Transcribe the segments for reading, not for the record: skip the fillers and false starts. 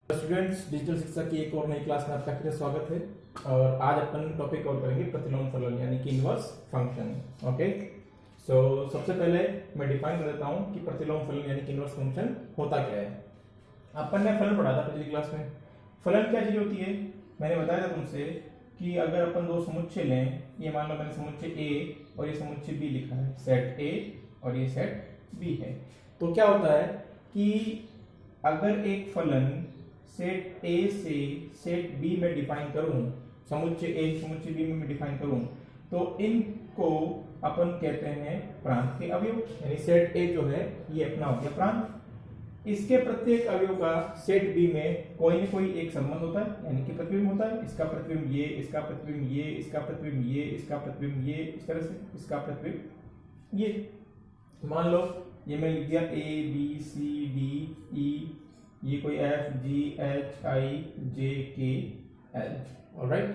Students, digital शिक्षा की एक और नई क्लास में आपका फिर से स्वागत है। और आज अपन टॉपिक कवर करेंगे प्रतिलोम फलन यानी कि इनवर्स फंक्शन। ओके, सो सबसे पहले मैं डिफाइन कर देता हूँ कि प्रतिलोम फलन यानी कि इनवर्स फंक्शन होता क्या है। अपन ने फलन पढ़ा था पिछली क्लास में। फलन क्या चीज होती है, मैंने बताया था तुमसे कि अगर अपन दो समुच्चय लें, ये मान लो मैंने समुच्चय ए और ये समुच्चय बी लिखा है, सेट ए और ये सेट बी है, तो क्या होता है कि अगर एक फलन सेट ए से सेट बी में डिफाइन करूं, समुच्चय ए समुच्चय बी में डिफाइन करूं, तो इनको अपन कहते हैं प्रांत के अवयव। यानी सेट ए जो है ये अपना हो गया प्रांत, इसके प्रत्येक अवयव का सेट बी में कोई न कोई एक संबंध होता है, यानी कि प्रतिबिंब होता है। इसका प्रतिबिंब ये, इसका प्रतिबिंब ये, इसका प्रतिबिंब ये, इसका प्रतिबिंब ये, इस तरह से इसका प्रतिबिंब ये। मान लो ये मैं लिख दिया A B C D E, ये कोई एफ जी एच आई जे के एल। ऑलराइट,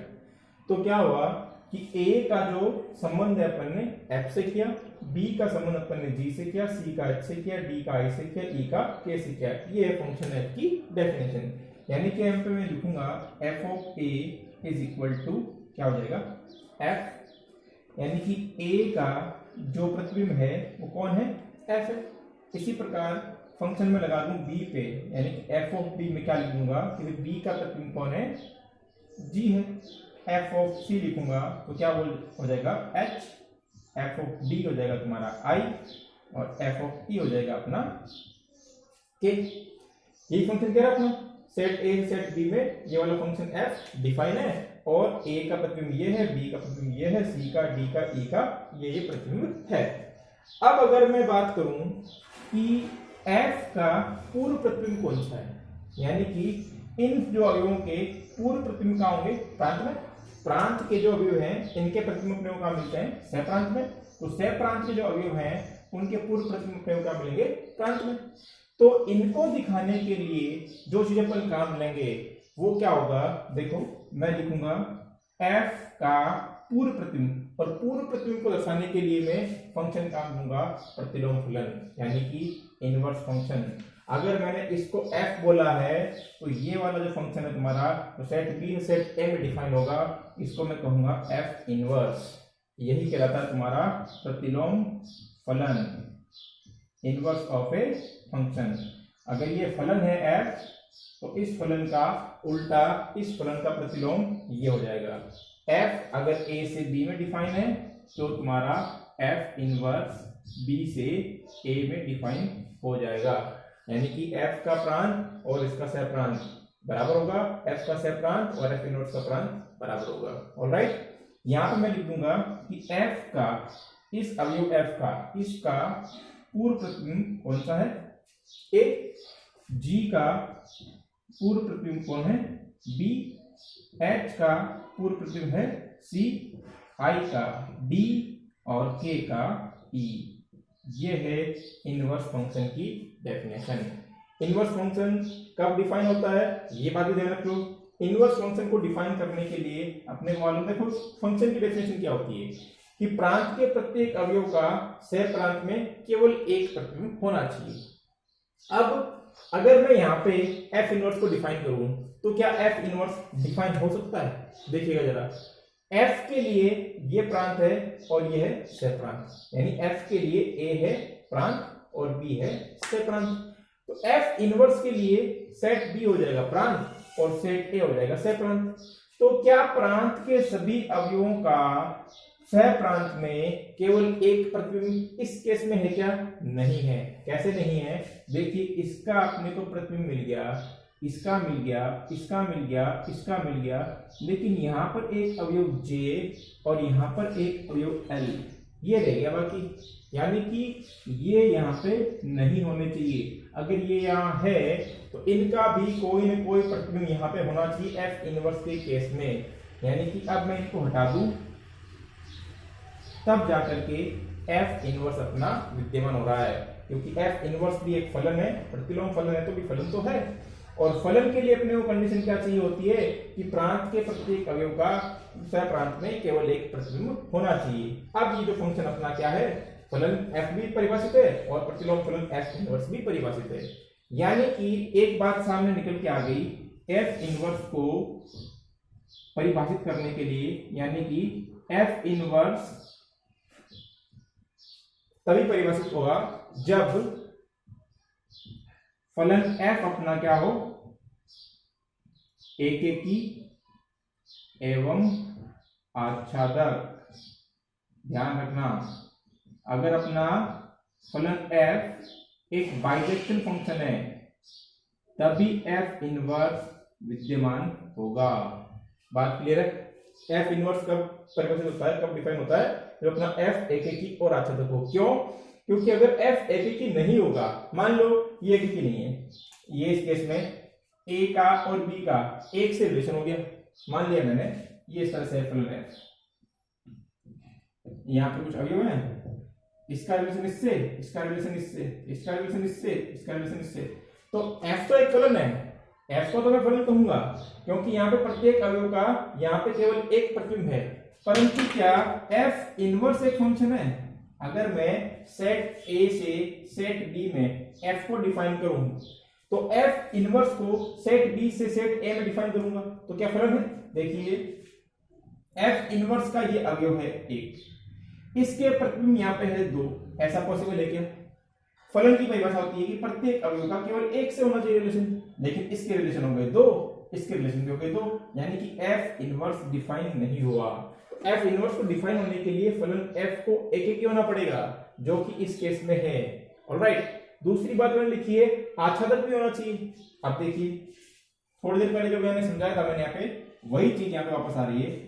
तो क्या हुआ कि ए का जो संबंध है अपन ने एफ से किया, बी का संबंध अपन ने जी से किया, सी का एच से किया, डी का आई से किया, ई का के से किया। ये है फंक्शन एफ की डेफिनेशन। यानी कि यहाँ पे मैं लिखूंगा F of A is equal to क्या हो जाएगा, एफ, यानी कि ए का जो प्रतिबिंब है वो कौन है, एफ है। इसी प्रकार फंक्शन में लगा दूं बी पे, यानी कि एफ ऑफ बी में क्या लिखूंगा कि बी का प्रतिबिंब कौन है, जी है। एफ ऑफ सी लिखूंगा तो क्या हो जाएगा एच, एफ ऑफ डी हो जाएगा तुम्हारा आई, और एफ ऑफ ई हो जाएगा अपना के। यही फंक्शन कह रहा अपना सेट ए सेट बी में ये वाला फंक्शन एफ डिफाइन है, और ए का प्रतिबिंब ये है, बी का प्रतिबिंब ये है, सी का, डी का, ई का ये प्रतिबिंब है। अब अगर मैं बात करूं कि एफ का पूर्व प्रतिबिंब कौन सा है, यानी कि इन जो अवयवों के पूर्व प्रतिबिंब कहाँ होंगे, प्रांत में। प्रांत के जो अवयव हैं इनके प्रतिबिंब अपने को कहाँ मिलते हैं, सह प्रांत में। तो सह प्रांत के जो अवयव हैं उनके पूर्व प्रतिबिंब अपने को कहाँ मिलेंगे, प्रांत में। तो इनको दिखाने के लिए जो चीज अपन काम लेंगे वो क्या होगा, देखो मैं लिखूंगा एफ का पूर्व प्रतिबिंब, और पूर्व प्रतिबिंब को दर्शाने के लिए मैं फंक्शन काम दूंगा प्रतिलोम फलन, यानी कि इनवर्स फंक्शन। अगर मैंने इसको f बोला है तो ये वाला जो फंक्शन है तुम्हारा, तो सेट बी से सेट ए में डिफाइन होगा, इसको मैं कहूंगा f इनवर्स। यही कहलाता है तुम्हारा प्रतिलोम फलन, इनवर्स ऑफ ए फंक्शन। अगर ये फलन है f, तो इस फलन का उल्टा इस फलन का प्रतिलोम ये हो जाएगा। f अगर a से b में डिफाइन है तो तुम्हारा f इनवर्स b से a में डिफाइन हो जाएगा, यानी कि f का प्रांत और इसका सह प्रांत बराबर होगा, f का सह प्रांत और f इनवर्स का प्रांत बराबर होगा। ऑलराइट, यहां पे मैं लिख दूंगा कि f का इस अवयव f का इसका पूर्व प्रतिबिंब कौन सा है, a, g का पूर्व प्रतिबिंब कौन है, b, h का पूर्व प्रतिबिंब है c, i का d और k का e। ये है इनवर्स फंक्शन की डेफिनेशन। इनवर्स फंक्शन कब डिफाइन होता है ये बात भी ध्यान रखो। इनवर्स फंक्शन को डिफाइन करने के लिए अपने को मालूम, देखो फंक्शन की डेफिनेशन क्या होती है कि प्रांत के प्रत्येक अवयव का सह प्रांत में केवल एक प्रतिबिंब होना चाहिए। अब अगर मैं यहाँ पे एफ इनवर्स को डिफाइन करूं तो क्या एफ इनवर्स डिफाइन हो सकता है, देखिएगा जरा। F के लिए ये प्रांत है और ये है सह प्रांत, यानी F के लिए A है प्रांत और B है सह प्रांत। तो F इनवर्स के लिए सेट B हो जाएगा प्रांत और सेट A हो जाएगा सह प्रांत। तो क्या प्रांत के सभी अवयवों का सह प्रांत में केवल एक प्रतिबिंब इस केस में है क्या, नहीं है। कैसे नहीं है, देखिए इसका अपने को प्रतिबिंब मिल गया, इसका मिल गया, इसका मिल गया, इसका मिल गया, लेकिन यहाँ पर एक अवयव J और यहाँ पर एक अवयव L ये रह गया बाकी, यानी कि ये यहाँ पे नहीं होने चाहिए। अगर ये यहाँ है तो इनका भी कोई न कोई प्रतिबिंब यहाँ पे होना चाहिए F इनवर्स के केस में। यानी कि अब मैं इनको हटा दूं तब जाकर के F इनवर्स अपना विद्यमान हो रहा है, क्योंकि F इनवर्स भी एक फलन है, प्रतिलोम फलन है तो भी फलन तो है। और फलन के लिए अपने को कंडीशन क्या चाहिए होती है कि प्रांत के प्रत्येक अवयव का सह प्रांत में केवल एक प्रतिबिंब होना चाहिए। अब ये जो फंक्शन अपना क्या है, फलन f भी परिभाषित है और प्रतिलोम फलन f इनवर्स भी परिभाषित है। यानी कि एक बात सामने निकल के आ गई, एफ इनवर्स को परिभाषित करने के लिए, यानी कि एफ इनवर्स तभी परिभाषित होगा जब फलन एफ अपना क्या हो, एकेकी एवं आच्छादक। ध्यान रखना, अगर अपना फलन एफ एक बाइजेक्शन फंक्शन है तभी एफ इनवर्स विद्यमान होगा। बात क्लियर है? एफ इनवर्स कब परिभाषित होता है, कब डिफाइन होता है, जब अपना एफ एकेकी और आच्छादक हो। क्यों? क्योंकि अगर एफ एकेकी नहीं होगा, मान लो ये एकेकी नहीं है, ये इस केस में ए का और बी का एक से रिलेशन हो गया, मान लिया मैंने, ये इस तरह से फलन है, यहाँ पे कुछ अवयव है, इसका रिलेशन इससे, इसका रिलेशन इससे, इसका रिलेशन इससे, इसका रिलेशन इससे, तो एफ तो एक फलन है, एफ को तो मैं फलन कहूंगा क्योंकि यहाँ पे प्रत्येक अवयव का यहाँ पे केवल एक प्रतिबिंब है। परंतु क्या एफ इनवर्स एक फंक्शन है? अगर मैं सेट ए से सेट बी में एफ को डिफाइन करूं तो एफ इनवर्स को सेट बी से सेट ए में डिफाइन करूंगा तो क्या फलन है? देखिए एफ इनवर्स का ये अवयव है एक, इसके प्रतिबिंब यहाँ पे है दो, ऐसा पॉसिबल है क्या? फलन की परिभाषा होती है कि प्रत्येक अवयव का केवल एक से होना चाहिए रिलेशन, लेकिन इसके रिलेशन हो गए दो, इसके रिलेशन भी हो गए दो, यानी कि एफ इनवर्स डिफाइन नहीं हुआ। एफ इनवर्स को डिफाइन होने के लिए फलन एफ को एक एक होना पड़ेगा, जो कि इस केस में है। ऑलराइट, दूसरी बात मैंने लिखी है आच्छादक भी होना चाहिए। अब देखिए थोड़ी देर पहले जो मैंने समझाया था, मैंने यहाँ पे वही चीज यहाँ पे वापस आ रही है।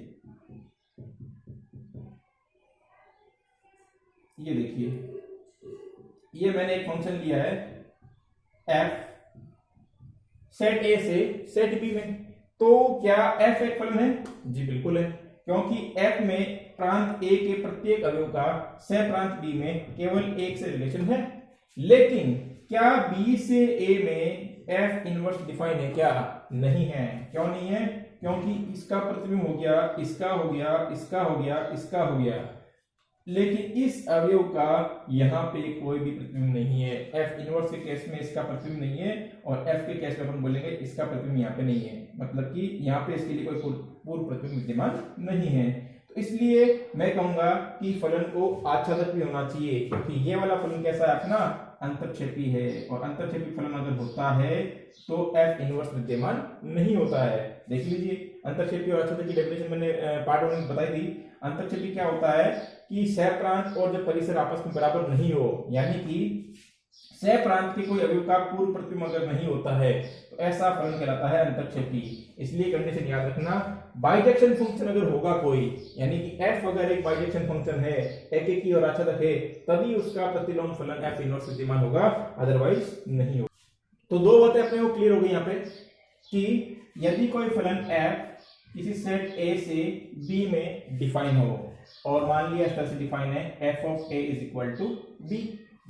ये देखिए, ये मैंने एक फंक्शन लिया है एफ सेट ए से सेट बी में, तो क्या एफ एक फलन है? जी बिल्कुल है, क्योंकि एफ में प्रांत ए के प्रत्येक अवयव का सह प्रांत बी में केवल एक से रिलेशन है। लेकिन क्या बी से ए में एफ इनवर्स डिफाइन है क्या? नहीं है। क्यों नहीं है? क्योंकि इसका प्रतिबिंब हो गया, इसका हो गया, इसका हो गया, इसका हो गया, लेकिन इस अवयव का यहाँ पे कोई भी प्रतिबिंब नहीं है। एफ इनवर्स के केस में इसका प्रतिबिंब नहीं है और एफ के केस में अपन बोलेंगे इसका प्रतिबिंब यहाँ पे नहीं है, मतलब कि यहाँ पे इसके लिए कोई पूर्व प्रतिबिंब विद्यमान नहीं है। तो इसलिए मैं कहूंगा कि फलन को आच्छादक भी होना चाहिए, क्योंकि ये वाला फलन कैसा है अपना अंतरक्षेपी है, और अंतरक्षेपी फलन अगर होता है तो एफ इनवर्स विद्यमान नहीं होता है। देख लीजिए अंतरक्षेपी और आच्छादक की डेफिनेशन मैंने पार्ट 1 में बताई थी। अंतरक्षेपी क्या होता है कि सह प्रांत और जब परिसर आपस में बराबर नहीं हो, यानी कि सह प्रांत के कोई अवयव का पूर्व प्रतिबिंब अगर नहीं होता है तो ऐसा फलन कहलाता है अंतरक्षेपी। इसलिए कंडीशन याद रखना, बाइजेक्शन फंक्शन अगर होगा कोई, यानी कि एफ अगर एक बाइजेक्शन फंक्शन है, एकेकी और आच्छादक है, तभी उसका प्रतिलोम फलन एफ इनवर्स विद्यमान होगा, अदरवाइज नहीं होगा। तो दो बातें अपने को क्लियर हो गई यहाँ पे कि यदि कोई फलन एफ किसी सेट ए से बी में डिफाइन हो, और मान लिया इस तरह से डिफाइन है F of A is equal to B,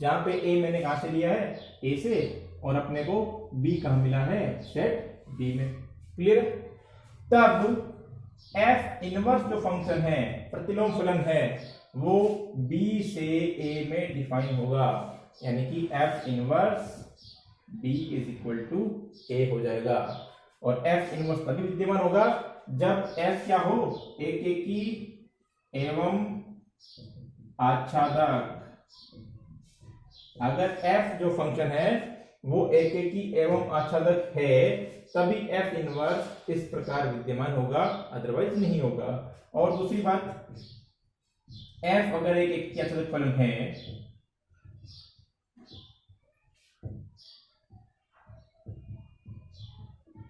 जहां पे ए मैंने कहां से लिया है? ए से, और अपने को बी कहां मिला है? सेट बी में। क्लियर? तब एफ इनवर्स जो फंक्शन है, प्रतिलोम फलन है, वो बी से ए में डिफाइन होगा, यानी कि f inverse b is equal to a हो जाएगा। और एफ इनवर्स तभी विद्यमान होगा जब एफ क्या हो? एकेकी एवं आच्छादक। अगर एफ जो फंक्शन है वो एकेकी एवं आच्छादक है, तभी एफ इनवर्स इस प्रकार विद्यमान होगा, अदरवाइज नहीं होगा। और दूसरी बात, एफ अगर एक एकेकी आच्छादक फलन है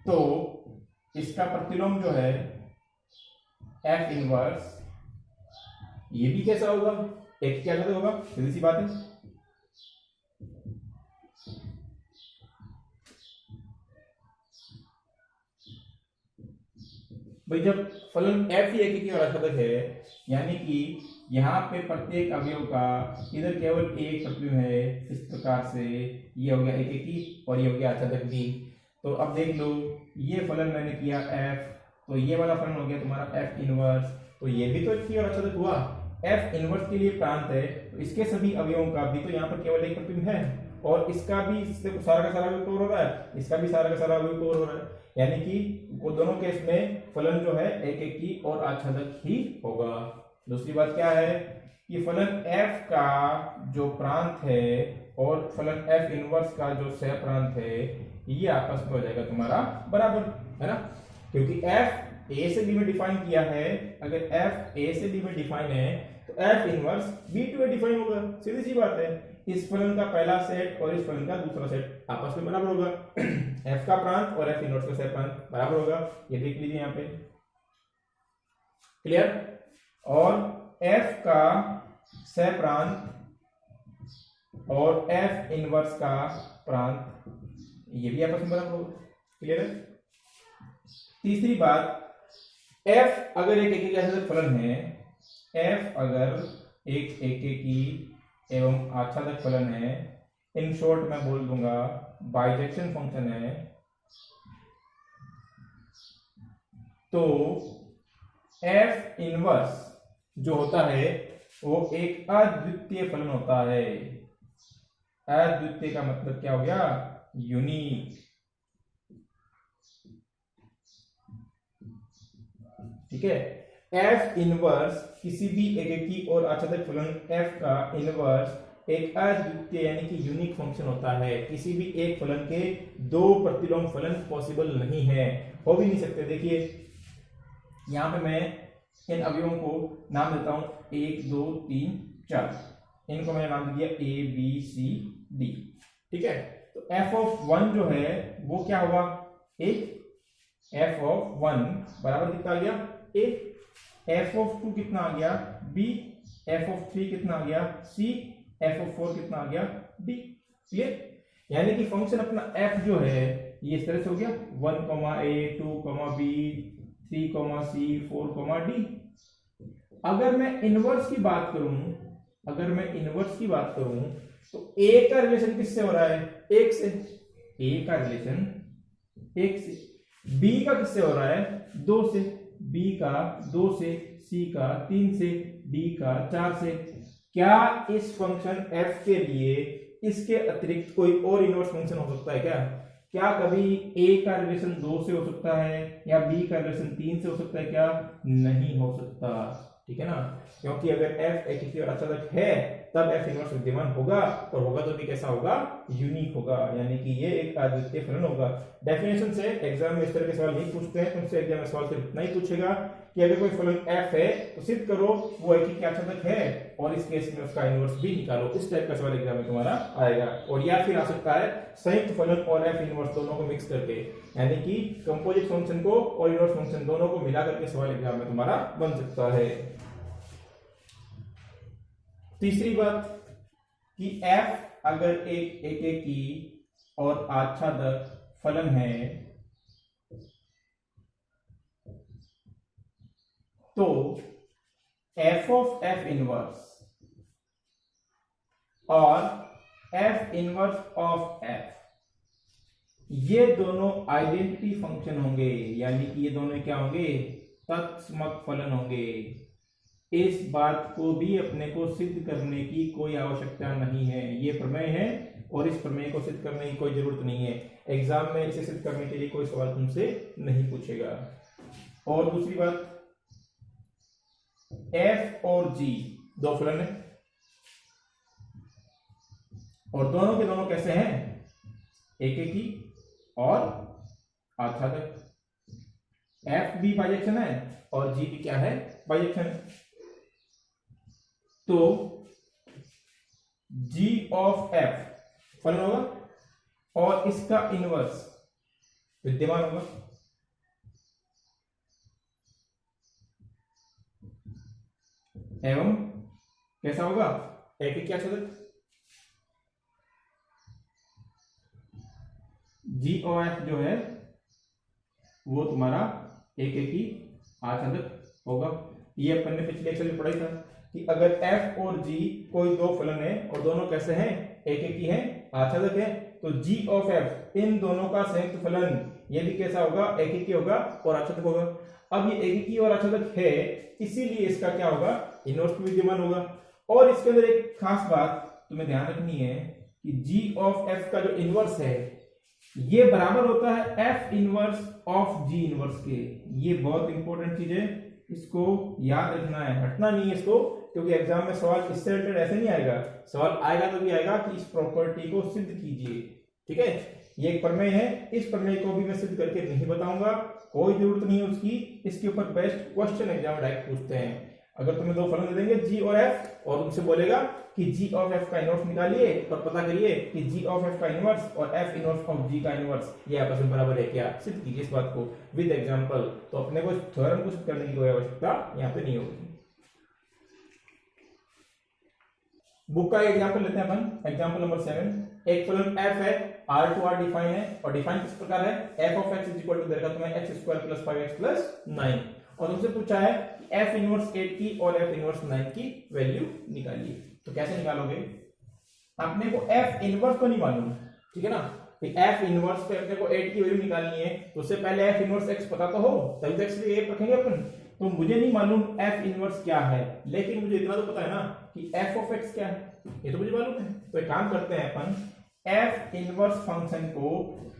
तो इसका प्रतिलोम जो है एफ इनवर्स, ये भी कैसा होगा? एक क्या होगा? सीधी सी बात है। भाई जब फलन एफ ही एक और आच्छादक है, यानी कि यहाँ पे प्रत्येक अवयव का इधर केवल एक प्रतिबिंब है, इस प्रकार से ये हो गया एकेकी और ये हो गया आच्छादक भी। तो अब देख लो, ये फलन मैंने किया एफ, तो ये वाला फलन हो गया तुम्हारा एफ इनवर्स, तो ये भी तो एक और आच्छादक हुआ। एफ इनवर्स के लिए प्रांत है तो इसके सभी अवयवों का भी तो यहाँ पर केवल एक प्रतिबिंब है, और इसका भी इससे सारा का सारा भी कवर हो रहा है, इसका भी सारा का सारा भी कवर हो रहा है, यानी कि वो दोनों केस में फलन जो है एक एक की और आच्छादक ही होगा। दूसरी बात क्या है कि फलन f का जो प्रांत है और फलन f इनवर्स का जो सह प्रांत है ये आपस में हो जाएगा तुम्हारा बराबर, है ना, क्योंकि f a से b में डिफाइन किया है। अगर f a से b में डिफाइन है तो f inverse b to a define होगा, सीधी सी बात है। इस फलन का पहला सेट और इस फलन का दूसरा सेट आपस में बराबर होगा। f का प्रांत और f इनवर्स का सह प्रांत बराबर होगा, ये देख लीजिए यहाँ पे, क्लियर। और f का सह प्रांत और f इनवर्स का प्रांत ये भी आपस में बराबर होगा, क्लियर है। तीसरी बात, f अगर एक एकेकी आच्छादक फलन है, f अगर एक एकेकी एवं आच्छादक फलन है, इन शॉर्ट मैं बोल दूंगा बाइजेक्शन फंक्शन है, तो f इनवर्स जो होता है वो एक अद्वितीय फलन होता है। अद्वितीय का मतलब क्या हो गया, यूनिक, ठीक है। f इनवर्स किसी भी एकेकी और आच्छादक फलन f का इनवर्स एक अद्वितीय यानी कि यूनिक फंक्शन होता है। किसी भी एक फलन के दो प्रतिलोम फलन पॉसिबल नहीं है, हो भी नहीं सकते। देखिए यहां पे मैं इन अवयवों को नाम देता हूं 1 2 3 4, इनको मैंने नाम दिया a b c d, ठीक है। तो f ऑफ 1 जो है वो क्या होगा, a, f ऑफ 1 बराबर कितना आ गया a, f ऑफ 2 कितना आ गया b, f ऑफ 3 कितना आ गया c, f ऑफ 4 कितना आ गया d, क्लियर। यानी कि फंक्शन अपना f जो है ये इस तरह से हो गया 1 a 2 b 3 c 4 d। अगर मैं इनवर्स की बात करूं, अगर मैं इनवर्स की बात करूं तो a का रिलेशन किससे हो रहा है, 1 से, a का रिलेशन 1 से, b का किससे हो रहा है 2 से, b का 2 से, c का 3 से, d का 4 से। क्या इस फंक्शन f के लिए इसके अतिरिक्त कोई और इनवर्स फंक्शन हो सकता है क्या? क्या कभी a का रिलेशन 2 से हो सकता है या b का रिलेशन 3 से हो सकता है क्या? नहीं हो सकता, ठीक है ना, क्योंकि अगर f एकेकी और आच्छादक है तब f इनवर्स विद्यमान होगा, और होगा तो भी कैसा होगा, यूनिक होगा, यानी कि ये एक अद्वितीय फलन होगा। डेफिनेशन से एग्जाम में इस तरह के सवाल नहीं पूछते हैं, तुमसे एग्जाम में सवाल सिर्फ इतना ही पूछेगा कि अगर कोई फलन f है तो सिद्ध करो वो एकेकी आच्छादक है, और इस केस में उसका इनवर्स भी निकालो। इस टाइप का सवाल एग्जाम में तुम्हारा आएगा। और या फिर आ सकता है संयुक्त फलन और f इनवर्स दोनों को मिक्स करके, यानी कि कंपोजिट फंक्शन को और इनवर्स फंक्शन दोनों को मिला करके सवाल एग्जाम में तुम्हारा बन सकता है। तीसरी बात कि f अगर एक एकेकी और आच्छादक फलन है तो f ऑफ f इनवर्स और f इनवर्स ऑफ f ये दोनों आइडेंटिटी फंक्शन होंगे, यानी कि ये दोनों क्या होंगे, तत्समक फलन होंगे। इस बात को भी अपने को सिद्ध करने की कोई आवश्यकता नहीं है, ये प्रमेय है और इस प्रमेय को सिद्ध करने की कोई जरूरत नहीं है। एग्जाम में इसे सिद्ध करने के लिए कोई सवाल तुमसे नहीं पूछेगा। और दूसरी बात, f और g दो फलन है और दोनों के दोनों कैसे हैं, एकेकी और आच्छादक। f भी बाइजेक्शन है और g भी क्या है, बाइजेक्शन है। तो g ऑफ f फलन होगा और इसका इनवर्स विद्यमान होगा। एवं कैसा होगा, एकेकी आच्छादक। g और f जो है वो तुम्हारा एकेकी आच्छादक होगा। ये अपन ने पिछले लेक्चर में पढ़ा था कि अगर f और g कोई दो फलन है और दोनों कैसे हैं, एकेकी हैं, आच्छादक है, तो g ऑफ f इन दोनों का संयुक्त फलन ये भी कैसा होगा, एकेकी होगा और आच्छादक होगा। अब ये एकेकी और आच्छादक है, इसीलिए इसका क्या होगा, इनवर्स भी विद्यमान होगा। और इसके अंदर एक खास बात तुम्हें ध्यान रखनी है कि जी ऑफ एफ का जो इनवर्स है ये बराबर होता है F inverse of ji inverse के। ये बहुत इंपॉर्टेंट चीज है, इसको याद रखना है, हटना नहीं है इसको, क्योंकि एग्जाम में सवाल इससे रिलेटेड ऐसे नहीं आएगा। सवाल आएगा तो भी आएगा कि इस प्रॉपर्टी को सिद्ध कीजिए। ठीक है, ये एक प्रमेय है, इस प्रमेय को भी मैं सिद्ध करके नहीं बताऊंगा, कोई जरूरत नहीं है उसकी। इसके ऊपर बेस्ट क्वेश्चन एग्जाम डायरेक्ट पूछते हैं। अगर तुम्हें दो फलन दे देंगे जी और एफ, और उनसे बोलेगा कि जी ऑफ एफ का इनवर्स निकालिए और पता करिए कि जी ऑफ एफ का इनवर्स और एफ इनवर्स ऑफ जी का इनवर्स ये आपस में बराबर है क्या, सिद्ध कीजिए इस बात को विद एग्जांपल। तो अपने को थ्योरम को सिद्ध करने की कोई आवश्यकता यहाँ पे नहीं होगी। बुक का एग्जांपल लेते हैं अपन, एग्जांपल नंबर 7। एक फलन f है, r टू r डिफाइन है, और डिफाइन किस प्रकार है, f of x is equal to देगा तुम्हें x square plus 5x plus 9, और तुमसे पूछा है कि f इनवर्स 8 की और f इनवर्स 9 की वैल्यू निकालिए। तो कैसे निकालोगे, अपने को f इनवर्स तो नहीं मालूम, ठीक है ना, तो f इनवर्स पे अपने को 8 की वैल्यू निकालनी है, तो उससे पहले f इनवर्स x पता तो हो, तभी तक से ये रखेंगे अपन। तो मुझे नहीं मालूम f इनवर्स क्या है, लेकिन मुझे इतना तो पता है ना कि f ऑफ x क्या है, ये तो मुझे मालूम है। तो एक काम करते हैं अपन, f इनवर्स फंक्शन को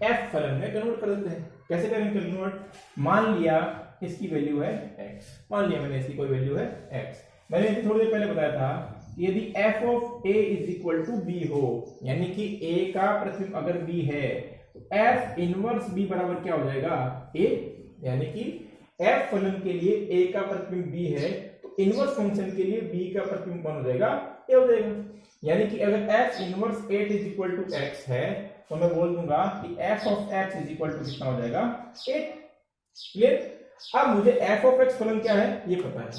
f फलन में कन्वर्ट कर देते हैं। कैसे करेंगे कन्वर्ट, मान लिया इसकी वैल्यू है x, मान लिया मैंने इसकी कोई वैल्यू है x। मैंने थोड़ी देर पहले बताया था कि यदि f of a is equal to b हो, यानी कि a का प्रतिबिंब अगर b है, तो f इनवर्स b बराबर क्या हो जाएगा a, यानी कि f फलन के लिए a का प्रतिबिंब b है, तो इनवर्स फंक्शन के लिए b का प्रतिबिंब कौन हो जाएगा, a हो जाएगा। यानी कि अगर f inverse 8 is equal to x है, तो मैं बोल दूंगा कि f of x is equal to कितना हो जाएगा 8। क्लियर। अब मुझे f ऑफ x फलन क्या है ये पता है,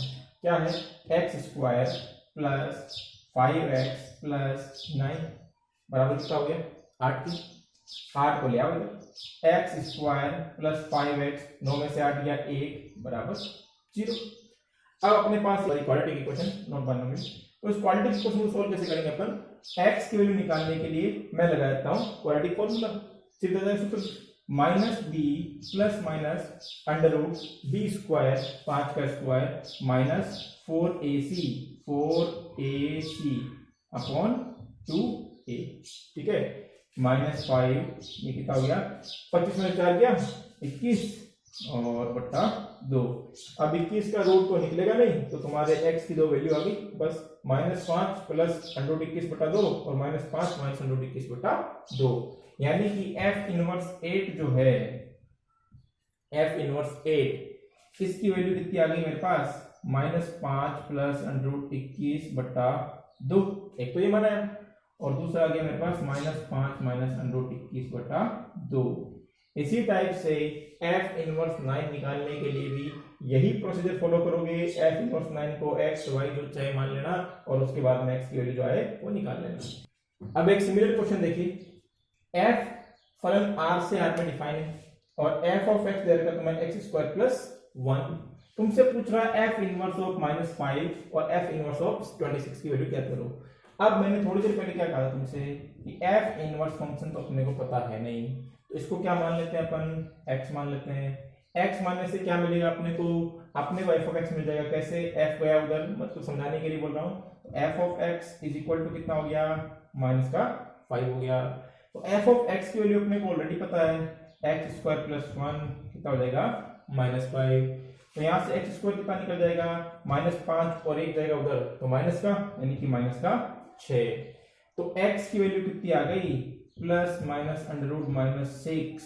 क्या है, x square plus 5x plus 9 बराबर कितना हो गया 8 की, 8 को ले आओ इधर, x स्क्वायर प्लस 5x, 9 में से 8 गया 1 बराबर 0। अब अपने पास इक्वालिटी की क्वेश्चन नोट बनना में, तो इस क्वालिटी क्वेश्चन को सोल्व कैसे करेंगे अपन, x की वैल्यू निकालने के लिए मैं लगा देता हूं क्वाड्रेटिक फॉर्मूला, सीधा जाए सूत्र, minus B plus minus under root B square 5 का square minus 4ac upon 2a, ठीक है, माइनस 5, ये कितना हो गया 25 में 4 गया 21 और बट्टा 2। अब 21 का रूट तो निकलेगा नहीं, तो तुम्हारे x की दो वैल्यू आ गई बस, -5 प्लस अंडर 21 बटा 2 और -5 माइनस अंडर 21 बटा 2, यानी कि f इनवर्स 8 जो है, f इनवर्स 8 इसकी वैल्यू कितनी आ गई मेरे पास, -5 प्लस अंडर 21 बटा 2, एक तो ये माना है, और दूसरा आ गया मेरे पास -5 माइनस अंडर 21 बटा 2। इसी टाइप से f इनवर्स 9 निकालने के लिए भी यही प्रोसीजर फॉलो करोगे, f इनवर्स 9 को x y जो चाहे मान लेना, और उसके बाद में x की वैल्यू जो आए वो निकाल लेना। अब एक सिमिलर क्वेश्चन देखिए, f फलन r से r में डिफाइन है, और f ऑफ x दे रखा तुम्हें x स्क्वायर प्लस 1, तुमसे पूछ रहा है f इनवर्स ऑफ -5 और f इनवर्स ऑफ 26 की वैल्यू क्या करो। अब मैंने थोड़ी देर पहले क्या कहा तुमसे कि f इनवर्स फंक्शन तो अपने को पता है नहीं, तो इसको क्या मान लेते हैं अपन, x मान लेते हैं। x मानने से क्या मिलेगा अपने को, अपने को f ऑफ x मिल जाएगा, कैसे, f गया उधर, मतलब समझाने के लिए बोल रहा हूँ, तो f of x is equal to कितना हो गया, माइनस का 5 हो गया। तो f ऑफ x की वैल्यू अपने को ऑलरेडी पता है, x स्क्वायर प्लस 1 कितना हो जाएगा -5, तो यहाँ से x स्क्वायर कितना निकल जाएगा -5 और 1 जाएगा उधर, तो माइनस का, यानी कि माइनस का 6। तो x की वैल्यू कितनी आ गई, प्लस माइनस अंडर रूट -6।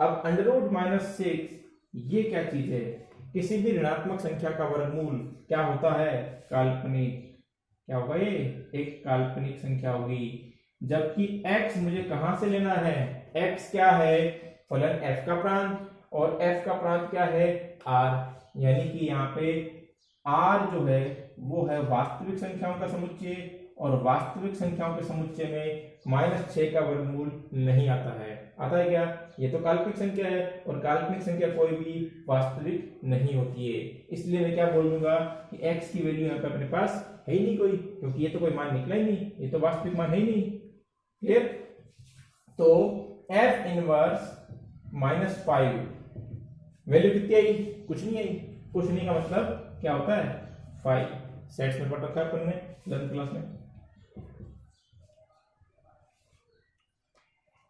अब अंडर रूट -6 ये क्या चीज है, किसी भी ऋणात्मक संख्या का वर्गमूल क्या होता है, काल्पनिक, क्या होगा ये, एक काल्पनिक संख्या होगी। जबकि x मुझे कहां से लेना है, x क्या है, फलन f का प्रांत, और f का प्रांत क्या है r, यानी कि यहाँ पे r जो है वो है वास्तविक संख्याओं का समुच्चय, और वास्तविक संख्याओं के समुच्चय में -6 का वर्गमूल नहीं आता है, आता है क्या, ये तो काल्पनिक संख्या है, और काल्पनिक संख्या कोई भी वास्तविक नहीं होती है, इसलिए मैं क्या बोल दूंगा कि x की वैल्यू यहाँ पे अपने पास है ही नहीं कोई, क्योंकि ये तो कोई मान निकला ही नहीं, ये तो वास्तविक मान है ही नहीं। क्लियर। तो f इनवर्स -5 वैल्यू कितनी आई, कुछ नहीं आई, कुछ नहीं का मतलब क्या होता है 5, सेट्स में पढ़ रखा है अपन ने 11th क्लास में।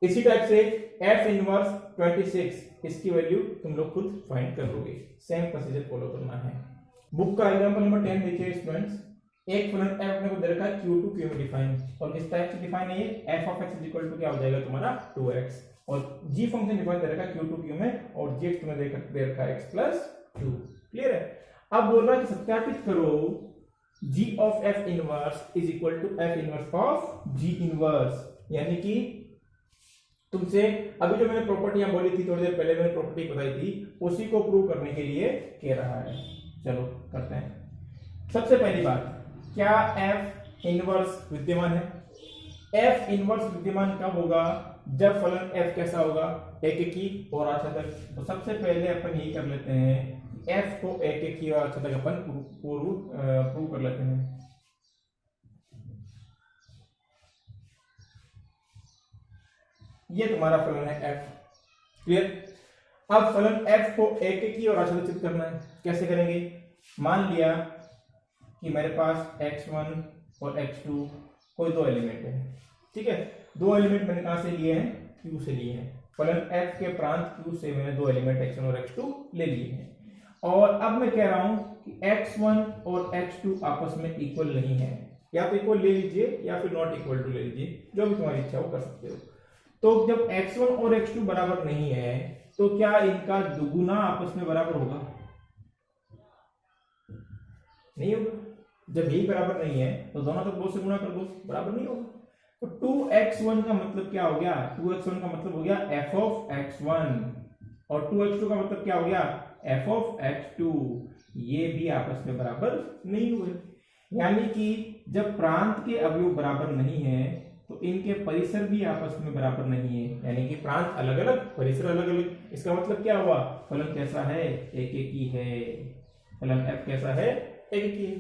इसी टाइप से f इनवर्स 26 इसकी वैल्यू तुम लोग खुद फाइंड कर लोगे, सेम प्रोसीजर फॉलो करना है। बुक का एग्जांपल नंबर 10 देखिए स्टूडेंट्स, एक फलन f अपने को दे रखा है q2 q में डिफाइन, और किस टाइप से डिफाइन है ये, f of x equal to क्या हो जाएगा तुम्हारा 2x, और g फंक्शन डिफाइन दे रखा है q2 q में, और g तुम्हें दे रखा है x प्लस 2। क्लियर है? अब बोल रहा है कि सत्यापित करो g of f inverse is equal to f inverse of g inverse, यानी कि तुमसे अभी जो मैंने प्रॉपर्टियां बोली थी थोड़ी देर पहले, मैंने प्रॉपर्टी बताई थी, उसी को प्रूव करने के लिए कह रहा है। चलो करते हैं। सबसे पहली बात, क्या f इनवर्स विद्यमान है? f इनवर्स विद्यमान कब होगा? जब फलन f कैसा होगा, एकेकी और आच्छादक। तो सबसे पहले अपन यही कर लेते हैं, f को एकेकी और आच्छादक अपन प्रूव कर लेते हैं। ये तुम्हारा फलन है f। क्लियर? अब फलन f को एकेकी और आच्छादित सिद्ध करना है। कैसे करेंगे? मान लिया कि मेरे पास x1 और x2 कोई दो एलिमेंट है, ठीक है। दो एलिमेंट मैंने कहां से लिए हैं? q से लिए हैं। फलन f के प्रांत q से मैंने दो एलिमेंट x1 और x2 ले लिए हैं, और अब मैं कह रहा हूं कि x1 और x2 आपस में इक्वल नहीं है। या तो इक्वल ले लीजिए या फिर नॉट इक्वल टू ले लीजिए, जो भी तुम्हारी इच्छा हो कर सकते हो। तो जब x1 और x2 बराबर नहीं है तो क्या इनका दुगुना आपस में बराबर होगा? नहीं होगा। जब यही बराबर नहीं है तो दोनों तो दो से गुणा कर दो, बराबर नहीं होगा। तो 2x1 का मतलब क्या हो गया? 2x1 का मतलब हो गया f ऑफ x1, और 2x2 का मतलब क्या हो गया? f of x2। ये भी आपस में बराबर नहीं हुए। यानी कि जब प्रांत के अवयव बराबर नहीं है तो इनके परिसर भी आपस में बराबर नहीं है, यानी कि प्रांत अलग अलग, परिसर अलग अलग। इसका मतलब क्या हुआ? फलन कैसा है? एकेकी है। फलन f कैसा है? एकेकी है।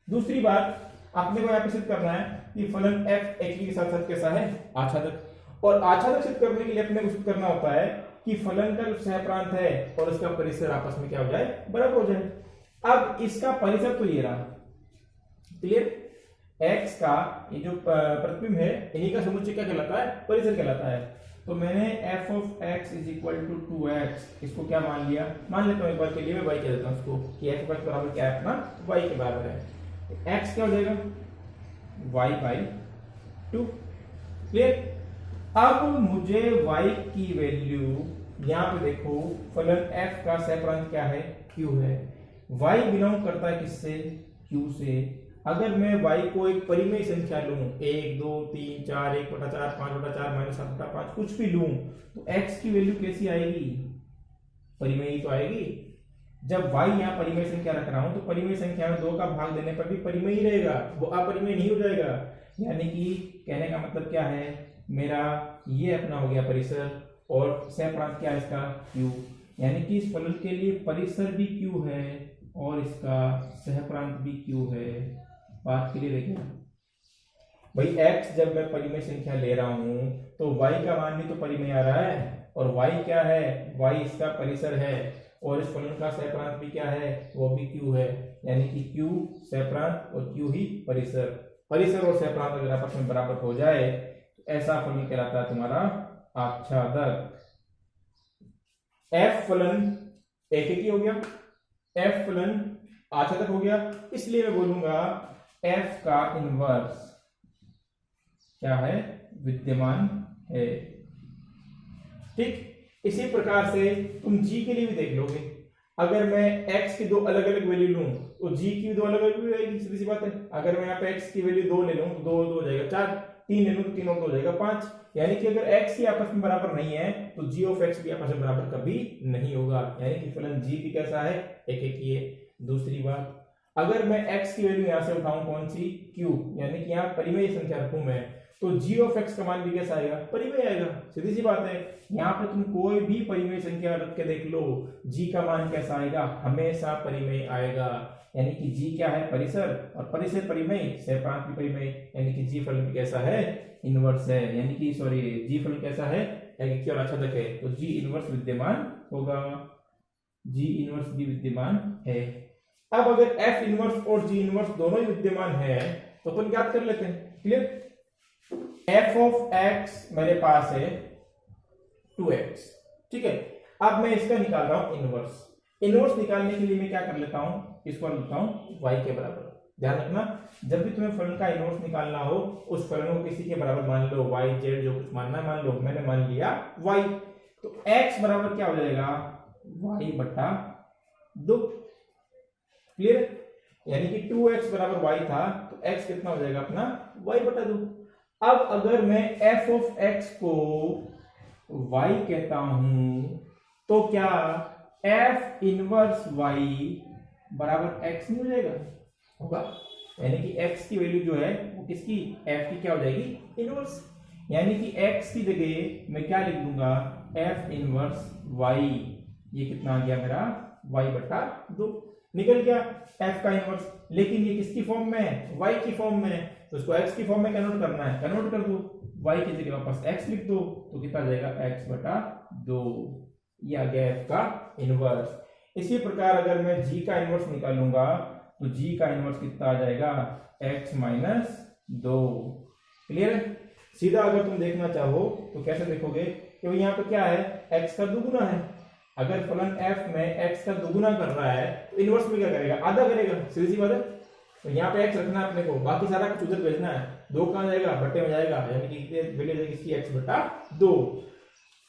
दूसरी बात, आपने को यहाँ पे सिद्ध करना है कि फलन f एकेकी के साथ साथ कैसा है? आच्छादक। और आच्छादक सिद्ध करने के लिए अपने को सिद्ध करना होता है कि फलन का जो सहप्रांत है और इसका परिसर आपस में क्या हो जाए? बराबर हो जाए। अब इसका परिसर तो ये रहा। क्लियर? x का ये जो प्रतिबिंब है, इन्हीं का समुच्चय क्या कहलाता है? परिसर कहलाता है। तो मैंने f of x is equal to 2x, इसको क्या मान लिया? मान लेता हूं एक बार के लिए, मैं y कह देता हूं इसको कि f ऑफ x बराबर क्या है? अपना y के बराबर है। x क्या हो जाएगा? y by 2। क्लियर? अब मुझे y की वैल्यू, यहां पे देखो फलन f का सहप्रांत क्या है? q है। y बिलोंग करता है किससे? q से। अगर मैं y को एक परिमेय संख्या लूं, 1 2 3 4 1/4 5/4 -7/5 कुछ भी लूं, तो x की वैल्यू कैसी आएगी? परिमेय ही तो आएगी। जब y यहाँ परिमेय संख्या रख रहा हूं तो परिमेय संख्या में 2 का भाग देने पर भी परिमेय ही रहेगा, वो अपरिमेय नहीं हो जाएगा। यानी कि कहने का मतलब क्या है, मेरा ये अपना हो गया परिसर, और सहप्रांत क्या है इसका? q। यानी कि इस फलन के लिए परिसर भी q है और इसका सहप्रांत भी q है। बात क्लियर है क्या भाई? x जब मैं परिमेय संख्या ले रहा हूं तो y का मान भी तो परिमेय आ रहा है, और y क्या है? y इसका परिसर है, और इस फलन का सहप्रांत भी क्या है? वो भी q है। यानी कि q सहप्रांत और q ही परिसर। परिसर और सहप्रांत अगर आपस में बराबर हो जाए तो ऐसा फलन कहलाता है तुम्हारा आच्छादक। f फलन एकेकी हो गया, f फलन आच्छादक हो गया, इसलिए मैं बोलूंगा f का इनवर्स क्या है? विद्यमान है। ठीक इसी प्रकार से तुम g के लिए भी देख लोगे। अगर मैं x की दो अलग अलग वैल्यू लूं तो g की दो अलग अलग वैल्यू आएगी, सीधी सी बात है। अगर मैं यहाँ पे x की वैल्यू 2 ले लूं तो 2 2 हो जाएगा 4, 3 ले लूं तो 3 और 2 हो जाएगा 5। यानी कि अगर x ही आपस में बराबर नहीं है तो g ऑफ x भी आपस में बराबर कभी नहीं होगा। यानी कि फलन g भी कैसा है? एकेकी है। दूसरी बात, अगर मैं x की वैल्यू यहां से उठाऊं कौन सी? q, यानी कि यहाँ परिमेय संख्या रखूं मैं, तो g ऑफ x का मान भी कैसा आएगा? परिमेय आएगा। सीधी सी बात है, यहाँ पे तुम कोई भी परिमेय संख्या रख के देख लो, g का मान कैसा आएगा? हमेशा परिमेय आएगा। यानी कि g क्या है? परिसर, और परिसर परिमेय, सहप्रांत भी परिमेय, यानी कि g फलन भी कैसा है? इनवर्स है। यानी कि सॉरी, g फलन कैसा है? एकेकी और आच्छादक है, तो g इनवर्स विद्यमान होगा। g इनवर्स भी विद्यमान है। अब अगर f इनवर्स और g इनवर्स दोनों ही विद्यमान है तो अपन ज्ञात कर लेते हैं। क्लियर? f ऑफ x मेरे पास है 2x। ठीक है, अब मैं इसका निकाल रहा हूं इनवर्स। इनवर्स निकालने के लिए मैं क्या कर लेता हूं, इसको लेता हूं y के बराबर। ध्यान रखना, जब भी तुम्हें फलन का इनवर्स निकालना हो उस फलन को किसी के बराबर मान लो, y z जो कुछ मानना है मान लो। मैंने मान लिया y, तो x बराबर क्या हो जाएगा, y बटा 2। क्लियर, यानी कि 2x बराबर y था तो x कितना हो जाएगा अपना, y बटा 2। अब अगर मैं f ऑफ x को y कहता हूं तो क्या f इनवर्स y बराबर x नहीं हो जाएगा, होगा। यानी कि x की वैल्यू जो है वो किसकी, f की क्या हो जाएगी, इनवर्स। यानी कि x की जगह मैं क्या लिख दूंगा, f इनवर्स y। ये कितना आ गया मेरा, y बटा 2 निकल गया f का इनवर्स। लेकिन ये किसकी फॉर्म में है, y की फॉर्म में है, तो इसको x की फॉर्म में कन्वर्ट करना है, कन्वर्ट कर दो, y की जगह वापस x लिख दो, तो कितना आ जाएगा, x बटा 2। ये आ गया f का इनवर्स। इसी प्रकार अगर मैं g का इनवर्स निकालूंगा तो g का इनवर्स कितना आ जाएगा, x माइनस 2। क्लियर है, सीधा अगर तुम देखना चाहो तो कैसे देखोगे, क्योंकि यहाँ पे क्या है, x का दुगुना है। अगर फलन f में x का दुगुना कर रहा है तो इनवर्स में क्या करेगा, आधा करेगा, सीधी सी बात है। तो यहाँ पे x रखना है अपने को, बाकी सारा कुछ उधर भेजना है। 2 कहां जाएगा, बट्टे में जाएगा, यानी कि वैल्यू जाएगी इसकी x बटा 2।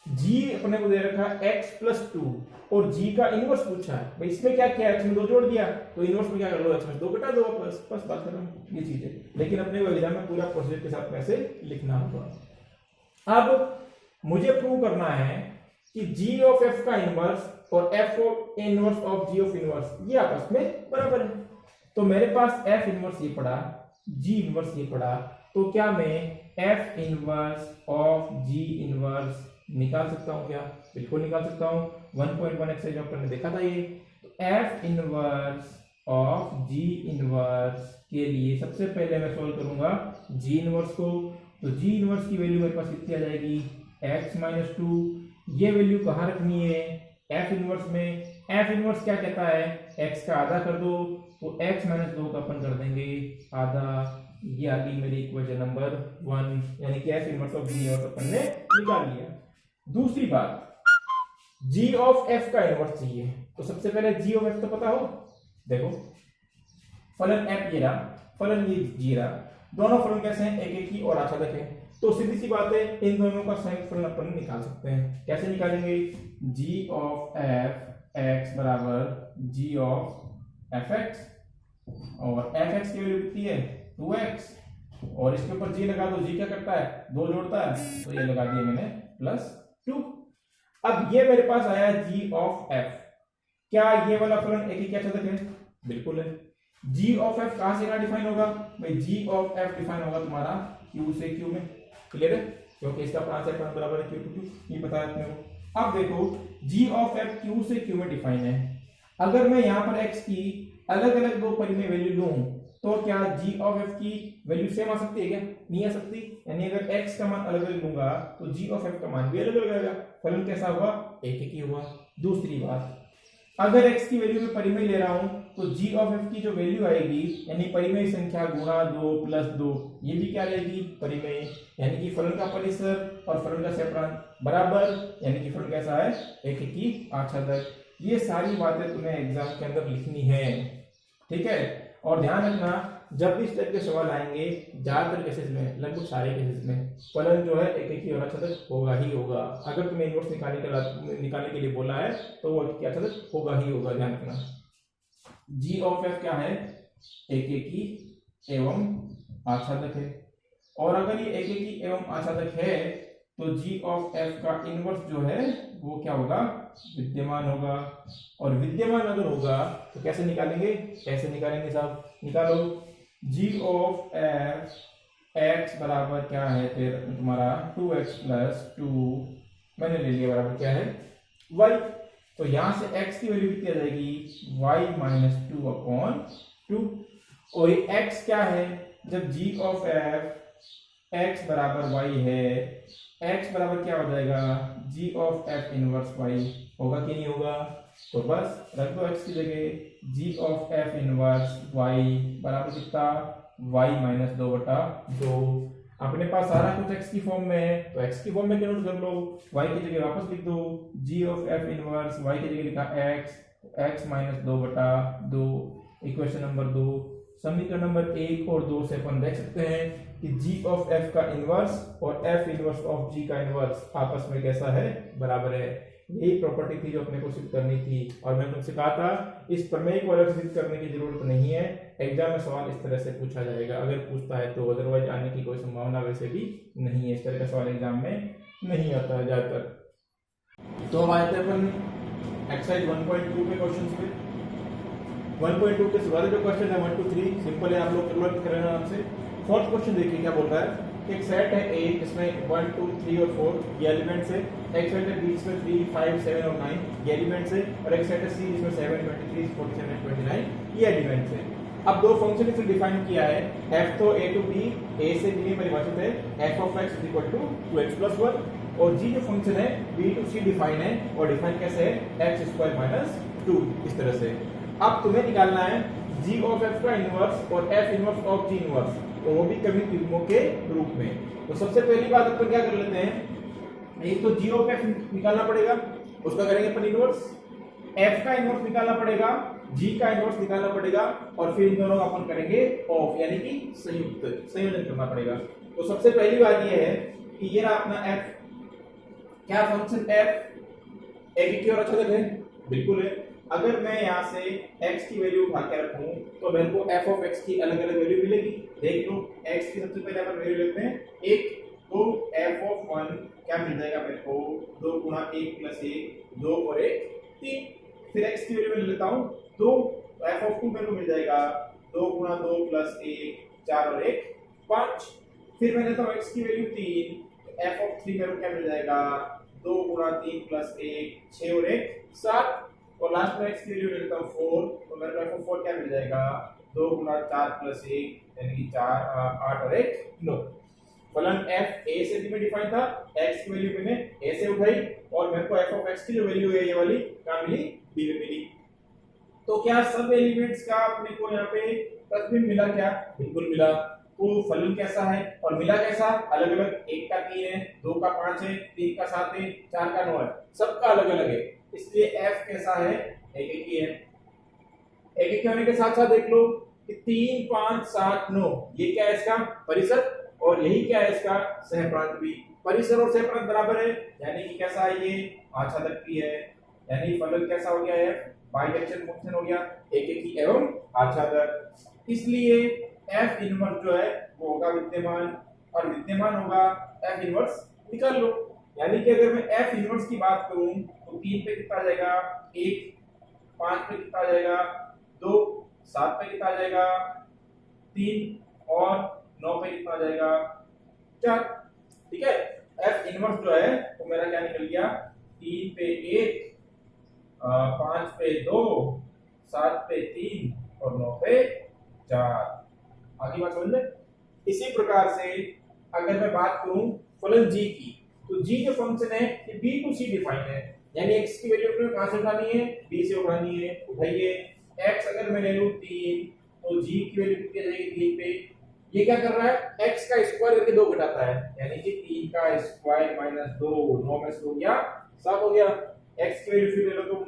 g अपने को दे रखा है x प्लस 2 और g का इनवर्स पूछा है, भाई इसमें क्या किया, x में 2 जोड़ दिया, तो इनवर्स में क्या कर लो, x में 2 घटा दो, बस बात खत्म। ये चीज है, लेकिन अपने को एग्जाम में पूरा प्रोसीजर के साथ में ऐसे लिखना होगा। अब मुझे प्रूव करना है कि g ऑफ f का इनवर्स और f of inverse of g of inverse ये आपस में बराबर है। तो मेरे पास f इनवर्स ये पड़ा, g इनवर्स ये पड़ा, तो क्या मैं f inverse of g inverse निकाल सकता हूं क्या, बिल्कुल निकाल सकता हूं। 1.1 एक्सरसाइज में अपन ने देखा था ये। तो f inverse of g inverse के लिए सबसे पहले मैं सॉल्व करूंगा g इनवर्स को। तो g इनवर्स की वैल्यू मेरे पास कितनी आ जाएगी, x माइनस 2। ये वैल्यू कहाँ रखनी है, f इनवर्स में। f इनवर्स क्या कहता है, x का आधा कर दो, तो x माइनस 2 का अपन कर देंगे आधा। ये आ गई मेरी इक्वेशन नंबर 1, यानी कि f inverse of g inverse अपन ने निकाल लिया। दूसरी बात, g ऑफ f का इनवर्स चाहिए, तो सबसे पहले g ऑफ f तो पता हो। देखो फलन f ये रहा, फलन ये g रहा, दोनों फलन कैसे हैं, एक एक ही और आच्छादक है। तो सीधी सी बात है, इन दोनों का संयुक्त फलन अपन निकाल सकते हैं। कैसे निकालेंगे, g ऑफ f x बराबर g ऑफ fx, और fx की वैल्यू कितनी है 2x, और इसके ऊपर g लगा दो, g क्या करता है 2 जोड़ता है, तो ये लगा दिया मैंने प्लस 2। अब ये मेरे पास आया g ऑफ f। क्या ये वाला फलन एक ही क्या आच्छादक है, बिल्कुल है। g ऑफ f कहां से कहां डिफाइन होगा, भाई g ऑफ f डिफाइन होगा तुम्हारा q से q में। क्लियर है, क्योंकि इसका प्रांत से प्रांत बराबर है q टू q, ये पता है अपने को। अब देखो g ऑफ f q से q में डिफाइन है। अगर मैं यहाँ पर x की अलग अलग दो परिमेय वैल्यू लूं तो क्या g ऑफ f की वैल्यू सेम आ सकती है क्या, नहीं आ सकती। यानी अगर x का मान अलग अलग लूंगा तो g ऑफ f का मान भी अलग अलग आएगा, फलन कैसा होगा, एक एक ही होगा। दूसरी बात, अगर x की वैल्यू में परिमेय ले रहा हूं तो g ऑफ f की जो वैल्यू आएगी, यानी परिमेय संख्या गुणा 2 प्लस 2, ये भी क्या रहेगी, परिमेय। यानी कि फलन का परिसर और फलन का सेप्रांत बराबर, यानी कि फलन कैसा है, एक एक ही आच्छादक। ये सारी बातें तुम्हें एग्जाम के अंदर लिखनी है, ठीक है। और ध्यान रखना, जब भी इस टाइप के सवाल आएंगे, ज्यादातर केसेस में, लगभग सारे केसेस में फलन जो है एक एक ही और आच्छादक होगा ही होगा। अगर तुम्हें इनवर्स निकालने के लिए बोला है तो वो क्या आच्छादक होगा ही होगा, ध्यान रखना। g ऑफ f क्या है, एक एक ही एवं आच्छादक है, और अगर ये एक एक ही एवं आच्छादक है तो g ऑफ f का इनवर्स जो है वो क्या होगा, विद्यमान होगा। और विद्यमान अगर होगा तो कैसे निकालेंगे, कैसे निकालेंगे साहब, निकालो। g ऑफ f x बराबर क्या है फिर तुम्हारा 2x प्लस 2, मैंने ले लिया बराबर क्या है y। तो यहां से x की वैल्यू कितनी आ जाएगी, y माइनस 2 अपॉन 2। और ये x क्या है, जब g ऑफ f x बराबर y है, x बराबर क्या हो जाएगा, g of f inverse y होगा कि नहीं होगा। तो बस रख दो x की जगह, g of f inverse y बराबर कितना, y माइनस 2 बटा 2। अपने पास सारा कुछ x की फॉर्म में है तो x की फॉर्म में कन्वर्ट कर लो, y की जगह वापस लिख दो, g of f inverse y की जगह लिखा x माइनस 2/2, इक्वेशन नंबर 2। समीकरण नंबर 1 और 2 से अपन देख सकते हैं कि g ऑफ f का इनवर्स और f इनवर्स ऑफ g का इनवर्स आपस में कैसा है, बराबर है। यही प्रॉपर्टी थी जो अपने को सिद्ध करनी थी और मैंने तुमसे कहा था इस प्रमेय को अलग सिद्ध करने की जरूरत नहीं है, एग्जाम में सवाल इस तरह से पूछा जाएगा अगर पूछता है तो, अदरवाइज आने की कोई संभावना वैसे भी नहीं है, इस तरह का सवाल एग्जाम में नहीं आता है ज्यादातर। तो अब आते हैं अपन एक्सरसाइज 1.2 के क्वेश्चंस पे। 1.2 के शुरुआती जो क्वेश्चन है 1 2 3 सिंपल है, आप लोग कैलकुलेट करें आराम से। फोर्थ क्वेश्चन देखिए क्या बोल रहा है, एक सेट है A जिसमें 1 2 3 और 4 ये एलिमेंट्स है, एक सेट है B जिसमें 3 5 7 और 9 ये एलिमेंट्स है, और एक सेट है C जिसमें 7 23 47 29 ये एलिमेंट्स है। अब दो फंक्शन इसे डिफाइन किया है, f तो a टू b, a से b में परिभाषित है f of x equal to 2x plus 1, और g जो फंक्शन है b टू c डिफाइन है, और डिफाइन कैसे है x स्क्वायर माइनस 2 इस तरह से। अब तुम्हें निकालना है g ऑफ f का इनवर्स और f inverse of g inverse, तो वो भी कभी युग्मों के रूप में। तो सबसे पहली बात अपन क्या कर लेते हैं, एक तो g ऑफ f निकालना पड़ेगा, उसका करेंगे अपन इनवर्स, f का इनवर्स निकालना पड़ेगा, g का इनवर्स निकालना पड़ेगा, और फिर इन दोनों का अपन करेंगे ऑफ यानी कि संयोजन करना पड़ेगा। तो सबसे पहली बात यह है कि ये रहा अपना f, क्या फंक्शन f एक की ओर अच्छा है, बिल्कुल है। अगर मैं यहाँ से x की वैल्यू उठा के रखूं तो मेरे को f ऑफ x की अलग अलग वैल्यू मिलेगी। देख लो x की सबसे पहले अपन वैल्यू लेते हैं एक, तो f ऑफ 1 क्या मिल जाएगा मेरे को, 2 गुना 1 प्लस 1 2 और 1 3। फिर x की वैल्यू मैं लेता हूँ तो f ऑफ 2 मेरे को मिल जाएगा 2 गुना 2 प्लस 1 4 और 1 5। फिर मैं लेता हूँ x की वैल्यू 3, तो f ऑफ 3 मेरे को क्या मिल जाएगा 2 गुना 3 प्लस 1 6 और 1 7, और लास्ट में x की वैल्यू लेता हूं 4, तो मेरे को f ऑफ 4 क्या मिल जाएगा 2 गुना 4 प्लस 1 यानी कि 4 8 और 1 9। फलन f a से b में डिफाइन था, x की वैल्यू मैंने a से उठाई, और मेरे को f ऑफ x की जो वैल्यू है ये वाली कहां मिली, b में मिली। तो क्या सब एलिमेंट्स का अपने को यहाँ पे प्रतिबिंब मिला, क्या बिल्कुल मिला। तो फलन कैसा है और मिला कैसा, अलग अलग, 1 का 3 है, 2 का 5 है, 3 का 7 है, 4 का 9 है, सबका अलग अलग है, इसलिए f कैसा है, एक एक ही है। एक एक होने के साथ साथ देख लो कि 3 5 7 9 ये क्या है इसका परिसर, और यही क्या है इसका सहप्रांत भी। परिसर और सहप्रांत बराबर है यानी कि कैसा है ये आच्छादक भी है, यानी फलन कैसा हो गया है, बाइजेक्शन फंक्शन हो गया, एक एक ही एवं आच्छादक। इसलिए f इनवर्स जो है वो होगा विद्यमान, और विद्यमान होगा f इनवर्स निकाल लो। यानी कि अगर मैं f इनवर्स की बात करूं तो 3 पे कितना आ जाएगा 1, 5 पे कितना आ जाएगा 2, 7 पे कितना आ जाएगा 3, और 9 पे कितना आ जाएगा 4। ठीक है, f इनवर्स जो है तो मेरा क्या निकल गया 3 पे 1, 5 पे 2, 7 पे 3 और 9 पे 4। आगे बात समझ में। इसी प्रकार से अगर मैं बात करूं फलन g की, तो g जो फंक्शन है ये b टू c डिफाइन है, यानी x की वैल्यू अपने कहां से उठानी है, b से उठानी है, उठाइए। x अगर मैं ले लूं 3 तो g की वैल्यू कितनी आ जाएगी 3 पे, ये क्या कर रहा है x का स्क्वायर करके 2 घटाता है, यानी कि 3 का स्क्वायर माइनस 2 9 में से हो गया 7 हो गया। x की वैल्यू फिर ले लो तुम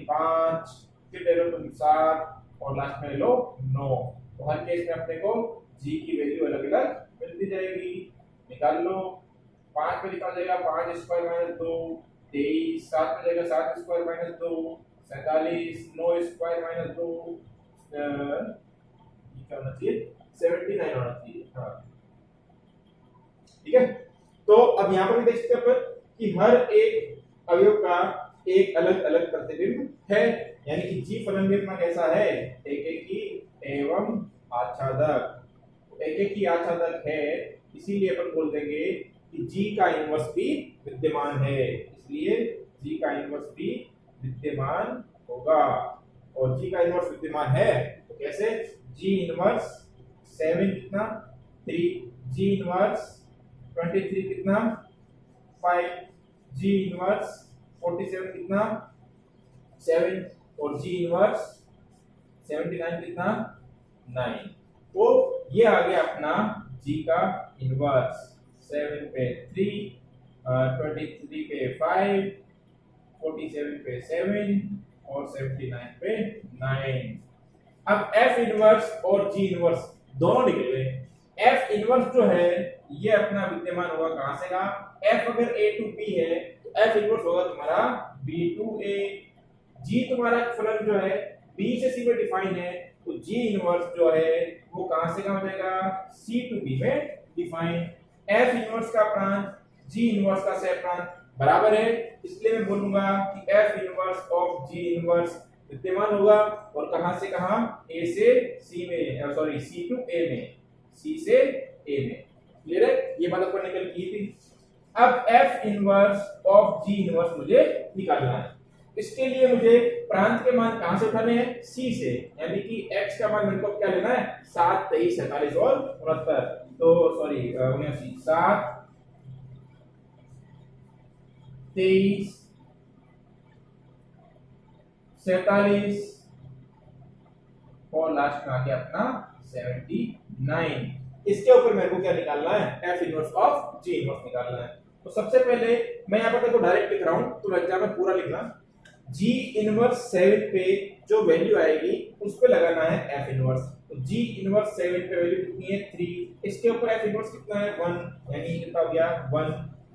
5, फिर ले लो तुम 7, और लास्ट में ले लो 9। तो हर केस में अपने को g की वैल्यू अलग अलग मिलती जाएगी, निकाल लो। 5 पे निकाल जाएगा 5 स्क्वायर माइनस 2 23, 7 में जाएगा 7 स्क्वायर माइनस 2 47, 9 स्क्वायर माइनस 2 क्या होना चाहिए 79 होना चाहिए। हाँ ठीक है, तो अब यहाँ पर भी देख सकते हैं अपन कि हर एक अवयव का एक अलग अलग प्रतिबिंब है, यानी कि जी फलन भी अपना कैसा है एक एक ही एवं आच्छादक। एक एक ही आच्छादक है, इसीलिए अपन बोल देंगे कि जी का इनवर्स भी विद्यमान है, इसलिए जी का इनवर्स भी विद्यमान होगा। और जी का इनवर्स विद्यमान है तो कैसे, जी इनवर्स 7 कितना 3, जी इनवर्स 23 कितना 5, जी इनवर्स 47 कितना 7, और जी इनवर्स 79 कितना 9। तो ये आ गया अपना जी का इनवर्स 7 पे 3, 23 पे 5, 47 पे 7 और 79 पे 9। अब F इनवर्स और G इनवर्स दोनों निकल गए। F इनवर्स जो है ये अपना विद्यमान होगा कहां से कहां, F अगर A टू B है तो F इनवर्स होगा तुम्हारा B टू A। G तुम्हारा फलन जो है B से C में डिफाइन है तो G इनवर्स जो है वो कहां से कहां हो जाएगा, C टू B में डिफाइन। F इनवर्स का प्रांत G इनवर्स का सह प्रांत बराबर है, इसलिए मैं बोलूंगा कि F inverse of G inverse विद्यमान होगा और कहां से कहां, A से C में, सॉरी C टू A में, C से A में। क्लियर है, ये बात अपन ने कल की थी। अब F inverse of G inverse मुझे निकालना है। इसके लिए मुझे प्रांत के मान कहां से उठाने हैं, C से, यानी कि x का मान मेरे को क्या लेना है, 7, 23, 47 और 69। तो सॉरी 79, 7, 23, 47 और लास्ट में आ गया अपना 79। इसके ऊपर मेरे को क्या निकालना है, F inverse of G inverse निकालना है। तो सबसे पहले मैं यहाँ पर देखो डायरेक्ट लिख रहा हूं, तो एग्जाम में पूरा लिखना। G इनवर्स 7 पे जो वैल्यू आएगी उस पे लगाना है F इनवर्स। तो G इनवर्स 7 पे वैल्यू कितनी है, 3, इसके ऊपर F इनवर्स कितना है, 1, यानी कितना हो गया 1।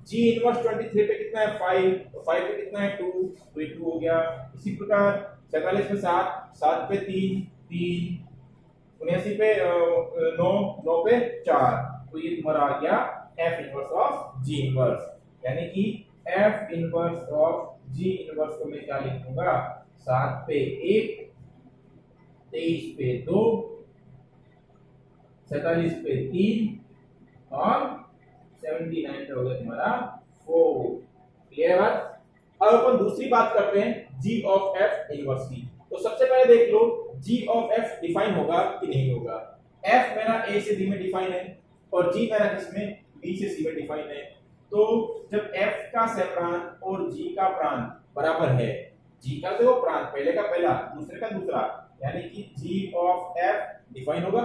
G इनवर्स 23 पे कितना है, 5, तो 5 पे कितना है 2, तो ये 2 हो गया। इसी प्रकार 47 पे 7, 7 पे 3, 3, 79 पे 9, 9 पे 4, तो ये तुम्हारा आ गया F inverse of G inverse. यानी कि F inverse of G inverse को मैं क्या लिखूंगा, 7 पे 1, 23 पे 2, 47 पे 3 और 79 पे हो गया तुम्हारा 4। क्लियर बात। अब अपन दूसरी बात करते हैं G ऑफ F इनवर्स की। तो सबसे पहले देख लो G ऑफ F डिफाइन होगा कि नहीं होगा। F मेरा A से B में डिफाइन है और G मेरा किसमें, B से C में डिफाइन है। तो जब F का सह प्रांत और G का प्रांत बराबर है, G का देखो प्रांत पहले का पहला, दूसरे का दूसरा, यानी कि G ऑफ F डिफाइन होगा।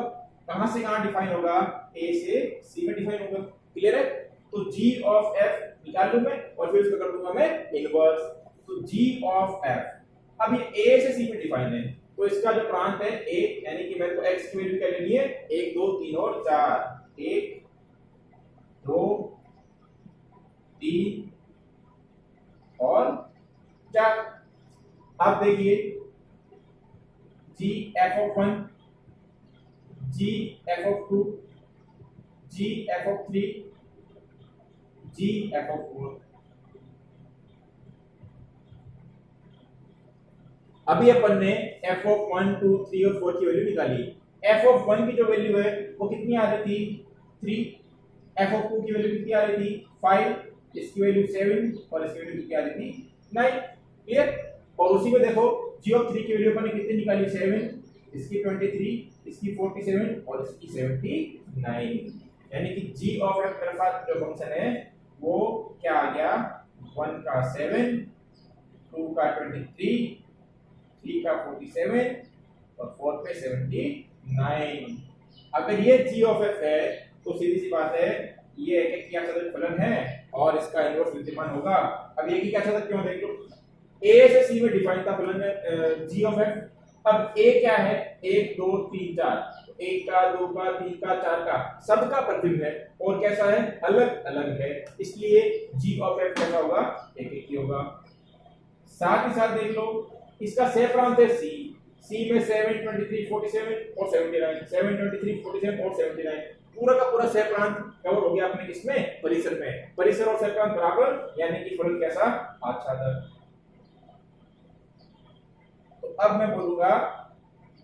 कहां से कहां डिफाइन होगा, A से C में डिफाइन होगा। क्लियर है। तो G ऑफ F निकाल लूं मैं और फिर उसको कर दूंगा मैं इनवर्स। तो G ऑफ F, अब ये A से C में डिफाइन है तो इसका जो प्रांत है A, यानी कि मेरे को x की वैल्यू क्या लेनी है, 1, 2, 3 और 4, 1, 2, 3 और 4। अब देखिए G f of 1, G f of 2, G f of 3, G f of 4। अभी अपन ने f of 1, 2, 3 और 4 की वैल्यू निकाली। f of 1 की जो वैल्यू है वो कितनी आ रही थी, 3, f of 2 की वैल्यू कितनी आ रही थी, 5, इसकी वैल्यू 7 और इसकी वैल्यू कितनी आ रही थी, 9। क्लियर। और उसी में देखो g of 3 की वैल्यू अपन ने कितनी निकाली, 7, इसकी 23, इसकी 47 और इसकी 79। यानी कि g of f मेरे पास जो फंक्शन है वो क्या आ गया, 1 का 7, 2 का 23, 3 का 47 और 4 पे 79। अगर ये G ऑफ F है तो सीधी सी बात है ये एक एक क्या सदस्य फलन है और इसका इनवर्स विद्यमान होगा। अब ये की क्या सदस्य क्यों, देख लो A से C में डिफाइन था फलन है G ऑफ F। अब A क्या है, 1, 2, 3, 4, तो 1 का, 2 का, 3 का, 4 का सबका प्रतिबिंब है और कैसा है, अलग अलग है, इसलिए G ऑफ F कैसा होगा, एक एक ही होगा। साथ ही साथ देख लो इसका सह प्रांत है C, C में 7, 23, 47 और 79, 7, 23, 47 और 79, पूरा का पूरा सह प्रांत कवर हो गया अपने किसमें, परिसर में। परिसर और सह प्रांत बराबर यानी कि फलन कैसा, आच्छादक। तो अब मैं बोलूंगा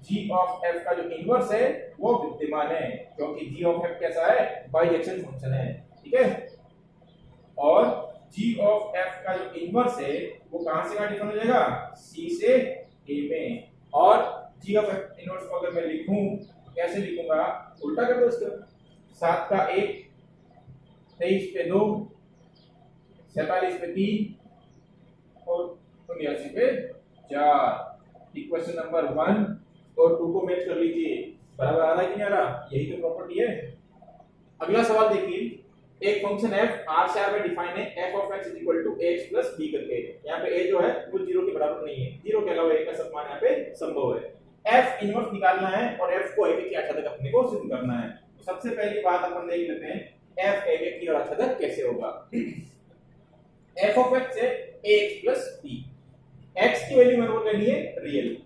G ऑफ F का जो इनवर्स है वो विद्यमान है, क्योंकि G ऑफ F कैसा है, बाइजेक्शन फंक्शन है। ठीक है। और G ऑफ F का जो इनवर्स है वो कहां से कहां डिफाइन हो जाएगा, C से A में। और G ऑफ F इनवर्स को अगर मैं लिखूं कैसे लिखूंगा, उल्टा कर दो इसका, 7 का 1, 23 पे 2, 47 पे 3 और 79 पे 4। इक्वेशन नंबर 1 और 2 को मैच कर लीजिए, बराबर आ रहा है कि नहीं आ रहा, यही तो प्रॉपर्टी है। अगला सवाल देखिए, एक फंक्शन f r से r में डिफाइन है f of x ax plus b करके। यहाँ पे a जो है वो 0 के बराबर नहीं है, 0 के अलावा a का सब मान यहाँ पे संभव है। f इनवर्स निकालना है और f को a के आच्छादक अपने को सिद्ध करना है। तो सबसे पहली बात अपन देख लेते हैं f a की और आच्छादक कैसे होगा। f of x है ax plus b, x की वैल्यू मेरे को लेनी है रियल।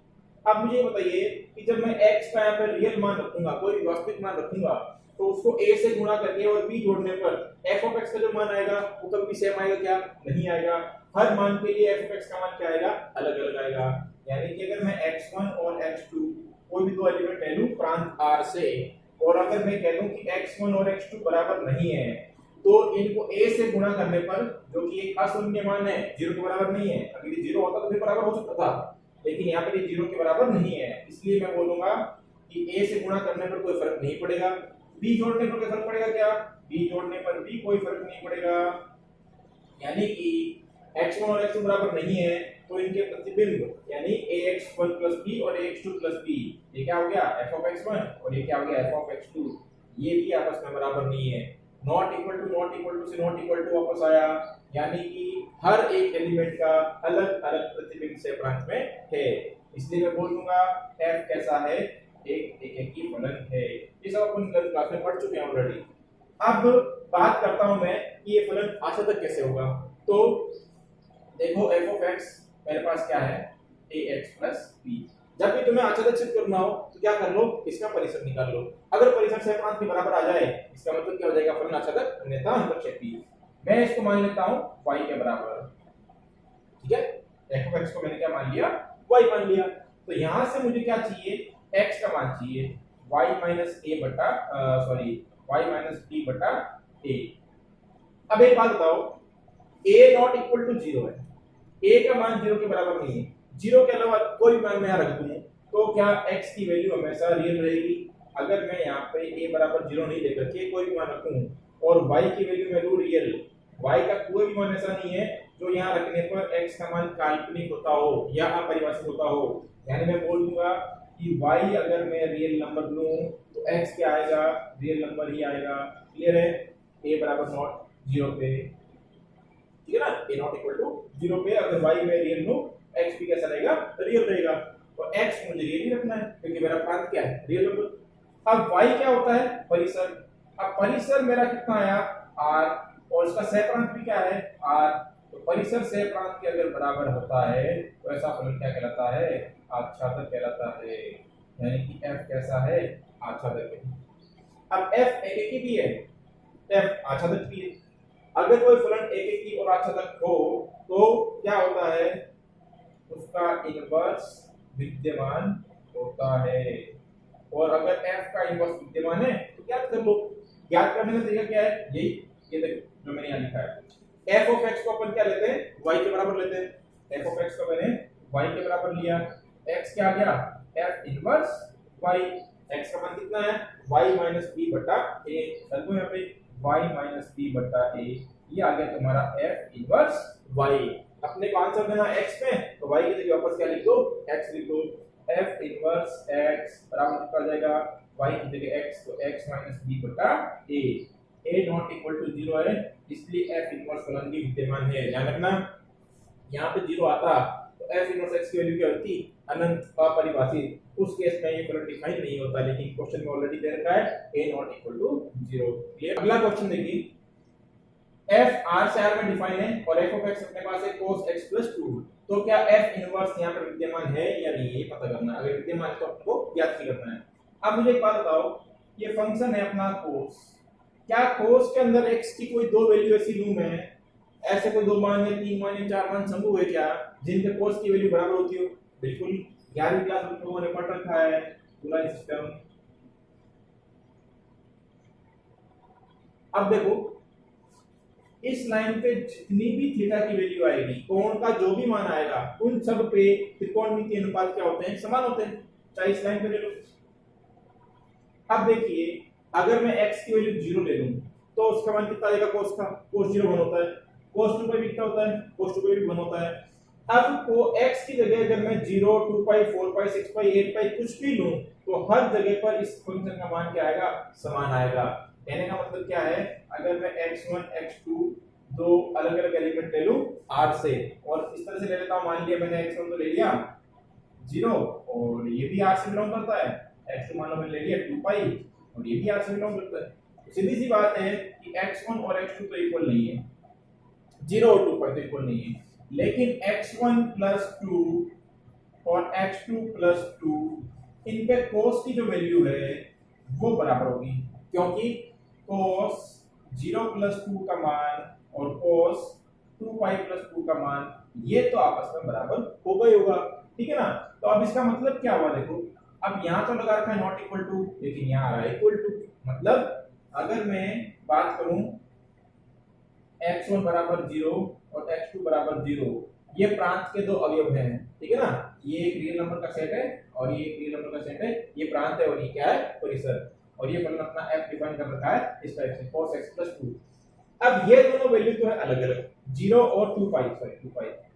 अब मुझे बताइए कि जब मैं x का यहाँ पे रियल मान रखूंगा, कोई भी वास्तविक मान रखूंगा, तो उसको a से गुणा करके और b जोड़ने पर f of x का जो मान आएगा वो कभी भी सेम आएगा क्या? नहीं आएगा। हर मान के लिए f of x का मान क्या आएगा? अलग अलग आएगा। यानी कि अगर मैं x1 और x2 कोई भी दो एलिमेंट ले लूं प्रांत r से, और अगर मैं कह दूं कि x1 और x2 बराबर नहीं है, तो इनको a से गुणा करने पर, जो कि एक अशून्य मान है, 0 के बराबर नहीं है, अगर ये 0 होता तो फिर बराबर हो सकता था, लेकिन यहाँ पर ये 0 के बराबर नहीं है, इसलिए मैं बोलूंगा कि a से गुणा करने पर कोई फर्क नहीं पड़ेगा। b जोड़ने पर कोई फर्क पड़ेगा क्या? b जोड़ने पर भी कोई फर्क नहीं पड़ेगा। यानी कि x1 और x2 बराबर नहीं है, तो इनके प्रतिबिंब यानी ax1 b और ax2 b, ये क्या हो गया? f of x1 और ये क्या हो गया? f of x2, ये भी आपस में बराबर नहीं है। नॉट इक्वल टू से नॉट इक्वल टू वापस आया, यानी कि हर एक एलिमेंट का अलग अलग प्रतिबिंब से प्रांत में है, इसलिए मैं बोल दूंगा f कैसा है? एक की फलन है। ये सब अपन क्लास में पढ़ चुके हैं ऑलरेडी। अब बात करता हूं मैं कि ये फलन आच्छादक कैसे होगा। तो देखो f of x मेरे पास क्या है? ax b। जब भी तुम्हें आच्छादक सिद्ध करना हो तो क्या कर लो? इसका परिसर निकाल लो। अगर परिसर सहप्रांत के बराबर आ जाए, इसका मतलब क्या हो जाएगा? फलन आच्छादक अन्यथा अंतरक्षेपी। मैं इसको मान लेता हूं y के बराबर, ठीक है? f of x को मैंने क्या मान लिया? y मान लिया। तो यहां से मुझे क्या चाहिए? x का मान चाहिए y माइनस a बटा y माइनस b बटा a। अब एक बात बताओ, a नॉट इक्वल टू 0 है, a का मान 0 के बराबर नहीं है, 0 के अलावा कोई मान मैं यहाँ रख दूं तो क्या x की वैल्यू हमेशा रियल रहेगी? अगर मैं यहाँ पे a बराबर 0 नहीं लेकर के कोई भी मान रखूं और y की वैल्यू मैं लूं रियल, y का कोई भी मान ऐसा नहीं है जो यहाँ रखने पर x का मान काल्पनिक होता हो या अपरिभाषित होता हो। यानी मैं बोल दूंगा कि y अगर मैं रियल नंबर लूं तो x क्या आएगा? रियल नंबर ही आएगा। क्लियर है? a बराबर नॉट 0 पे, ठीक है ना? a नॉट इक्वल टू 0 पे अगर y मैं रियल लूं, x भी कैसा रहेगा? रियल रहेगा। और x मुझे रियल ही रखना है क्योंकि मेरा प्रांत क्या है? Real number. अब y क्या होता है? परिसर। अब परिसर मेरा कितना आया? r, और इसका सहप्रांत भी क्या है? r। तो परिसर सहप्रांत के अगर बराबर होता है तो ऐसा फलन क्या कहलाता है? आच्छादक कहलाता है। यानी कि f कैसा है? आच्छादक है। अब f एकेकी भी है, f आच्छादक भी है। अगर कोई फलन एकेकी और आच्छादक हो तो क्या होता है? उसका इनवर्स विद्यमान होता है। और अगर f का इनवर्स विद्यमान है तो ज्ञात कर लो। ज्ञात करने का तरीका क्या है? यही, ये देखो जो मैंने यहाँ लिखा है। f of x को अपन क्या लेते हैं? y के बराबर लेते हैं। f of x को मैंने y के बराबर लिया, x क्या आ गया? f inverse y। x का मान कितना है? y माइनस b बटा a। चलो यहाँ पे y माइनस b बटा a, ये आ गया तुम्हारा f इनवर्स y। अपने को आंसर देना x में, तो y की जगह वापस क्या लिख दो? x लिख दो। f इनवर्स x बराबर कितना जाएगा? y की जगह x, तो x माइनस b बटा a। a not equal to 0 है, इसलिए f इनवर्स फलन भी विद्यमान है। ध्यान रखना, यहाँ पे 0 आता तो f इनवर्स x की वैल्यू क्या होती? अनंत, अपरिभाषित। उस केस में ये फलन डिफाइन नहीं होता, लेकिन क्वेश्चन में ऑलरेडी दे रखा है a not equal to 0। Clear? अगला क्वेश्चन देखिए, f r से r में डिफाइन है और f of x अपने पास है cos x plus 2, तो क्या f इनवर्स यहाँ पर विद्यमान है या नहीं, ये पता करना है। अगर विद्यमान है तो आपको ज्ञात करना है। अब मुझे एक बात बताओ, ये फंक्शन है अपना cos, क्या cos के अंदर x की कोई दो वैल्यू ऐसी लूं मैं, ऐसे कोई दो मान या तीन मान या चार मान संभव है क्या जिनके cos की वैल्यू बराबर होती हो? बिल्कुल, 11वीं क्लास में लोगों ने पढ़ रखा है पूरा सिस्टम। अब देखो, इस लाइन पे जितनी भी थीटा की वैल्यू आएगी, कोण का जो भी मान आएगा, उन सब पे त्रिकोणमितीय अनुपात क्या होते हैं? समान होते हैं। चाहे इस लाइन पे ले लो। अब देखिए, अगर मैं x की वैल्यू 0 ले लूं तो उसका मान कितना आएगा? cos का, cos 0 1 होता है। cos 2 पे भी कितना होता है? cos 2 पे भी 1 होता है। अब को x की जगह अगर मैं 0 2 पाई 4 पाई 6 पाई 8 पाई कुछ भी लूं तो हर जगह पर इस फंक्शन का मान क्या आएगा? समान आएगा। कहने का मतलब क्या है, अगर मैं x1 x2 दो अलग अलग एलिमेंट ले लूं R से, और इस तरह से ले लेता हूं, मान लिया मैंने x1 तो ले लिया 0 और ये भी R से बिलोंग करता है, x2 मान लो मैंने ले लिया 2 पाई और ये भी R से बिलोंग करता है। तो सीधी सी बात है कि x1 और x2 तो इक्वल नहीं है, 0 और 2 पाई तो इक्वल नहीं है, लेकिन x1 प्लस 2 और x2 प्लस 2 इनके cos की जो वैल्यू है वो बराबर होगी, क्योंकि cos 0 प्लस 2 का मान और cos 2 पाई प्लस 2 का मान ये तो आपस में बराबर होगा ही होगा, ठीक है ना। तो अब इसका मतलब क्या हुआ, देखो अब यहाँ तो लगा रखा है नॉट इक्वल टू, लेकिन यहाँ आ रहा है इक्वल टू। मतलब अगर मैं बात करूं x1 बराबर 0 और x2 बराबर 0, ये प्रांत के दो अवयव हैं, ठीक है ना। ये एक रियल नंबर का सेट है और ये एक रियल नंबर का सेट है, ये प्रांत है और ये क्या है, परिसर, और ये फलन अपना f डिफाइन कर रखा है इस टाइप से cos x plus 2। अब ये दोनों वैल्यू तो है अलग अलग, 0 और 2 पाई, सॉरी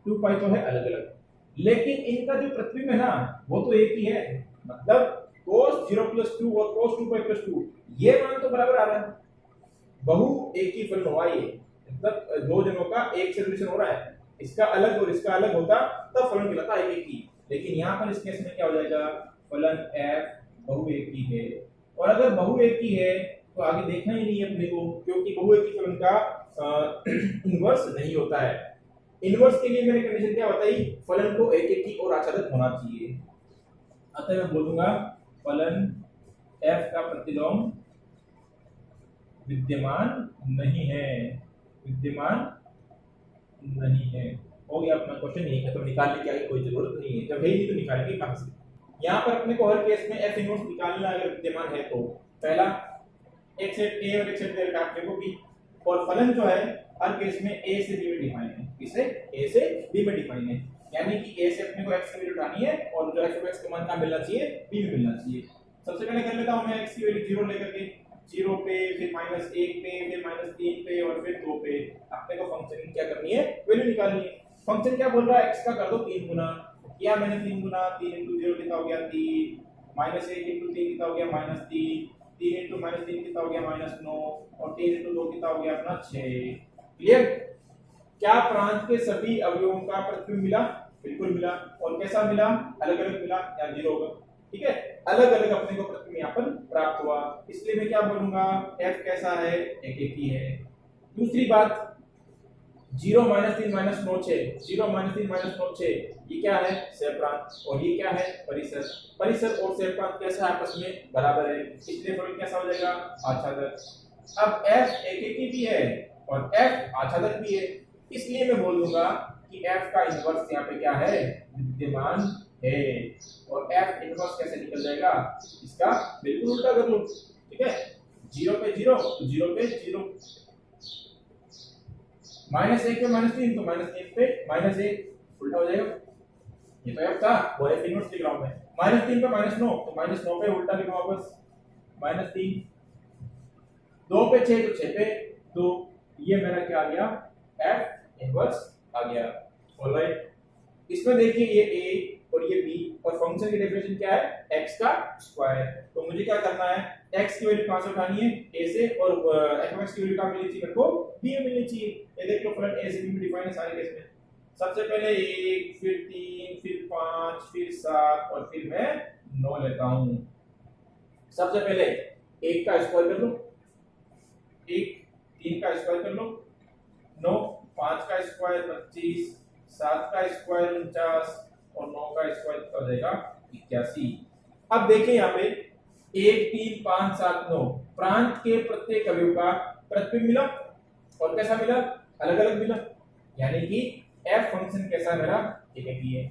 2 पाई तो है अलग अलग, लेकिन इनका जो प्रतिबिंब है ना वो तो एक ही है। मतलब cos 0 plus 2 और cos 2 पाई plus 2 ये मान तो बराबर आ रहा है, बहु एक ही फलन हुआ, ये मतलब दो जनों का एक से रिलेशन हो रहा है, इसका अलग और इसका अलग होता तब फलन कहलाता एक एक ही, लेकिन यहाँ पर इस केस में क्या हो जाएगा, फलन f बहु एक ही है, और अगर बहु एक ही है तो आगे देखना ही नहीं है अपने को, क्योंकि बहु एक ही फलन का इनवर्स नहीं होता है। इनवर्स के लिए मैंने कंडीशन क्या बताई, फलन को एक एक ही और आच्छादित होना चाहिए। अतः मैं बोलूंगा फलन f का प्रतिलोम विद्यमान नहीं है, विद्यमान नहीं है। हो गया अपना क्वेश्चन, यही खत्म, निकालने की कोई जरूरत नहीं है, जब है ही तो निकालेंगे कहां से। यहाँ पर अपने को हर केस में f इनवर्स निकालना अगर विद्यमान है तो पहला एक सेट a और एक सेट b का देखो b, और फलन जो है हर केस में a से b में डिफाइन है, किसे a से b में डिफाइन है, यानी कि a से अपने को x की वैल्यू उठानी है और जो f का मान कहां मिलना चाहिए, b में मिलना चाहिए। सबसे पहले कर लेता हूं मैं x की वैल्यू 0 लेकर के, 0 पे फिर -1 पे फिर -3 पे और फिर 2 पे, अपने को फंक्शन की क्या करनी है, वैल्यू निकालनी है। फंक्शन क्या बोल रहा है, x का कर दो 3 गुना, किया मैंने 3 गुना, 3 * 0 कितना हो गया 3, -1 * 3 कितना हो गया -3, 3 * -3 कितना हो गया -9, और 3 * 2 कितना हो गया अपना 6। क्लियर। क्या प्रांत के सभी अवयवों का प्रतिबिंब मिला, बिल्कुल मिला, और कैसा मिला, अलग अलग मिला, या 0 होगा, ठीक है, अलग अलग अपने को प्रतिबिंब यहाँ पर प्राप्त हुआ, इसलिए मैं क्या बोलूंगा, f कैसा है, एक एक ही है। दूसरी बात 0 - 3 - 9 6, 0 - 3 - 9 6, ये क्या है, सहप्रांत, और ये क्या है, परिसर। परिसर और सहप्रांत कैसा है, आपस में बराबर है, इसलिए फलन कैसा हो जाएगा, आच्छादक। अब f एक एक ही भी है और f आच्छादक भी है, इसलिए मैं बोल दूंगा कि f का इनवर्स यहाँ पे क्या है, विद्यमान है, और f इनवर्स कैसे निकल जाएगा, इसका बिल्कुल उल्टा कर लो, ठीक है, 0 पे 0 तो 0 पे 0, -1 पे -3 तो -1 पे -1, उल्टा हो जाएगा। ये तो f था, वो f इनवर्स लिख रहा हूं मैं, -3 पे -9 तो -9 पे उल्टा लिखो वापस, -3, 2 पे 6 तो 6 पे 2, ये मेरा क्या आ गया, f इनवर्स आ गया। ऑलराइट, इसमें देखिए ये a और ये b, और फंक्शन की डेफिनेशन क्या है, x का स्क्वायर, तो मुझे क्या करना है, x की वैल्यू कहां से उठानी है, a से, और f(x) की वैल्यू कहां मिलनी चाहिए, मेरे को b में मिलनी चाहिए। ये देख लो फलन a से b में डिफाइन है सारे केस में, सबसे पहले 1 फिर 3 फिर 5 फिर 7 और फिर मैं 9 लेता हूं। सबसे पहले 1 का स्क्वायर कर लो, 1, 3 का स्क्वायर कर लो 9, 5 का स्क्वायर 25, 7 का स्क्वायर 49 और 9 का स्क्वायर कितना हो जाएगा 81। अब देखिए यहाँ पे 1 3 5 7 9 प्रांत के प्रत्येक अवयव का प्रतिबिंब मिला, और कैसा मिला, अलग अलग मिला, यानी कि f फंक्शन कैसा है, मेरा एक एक ही है।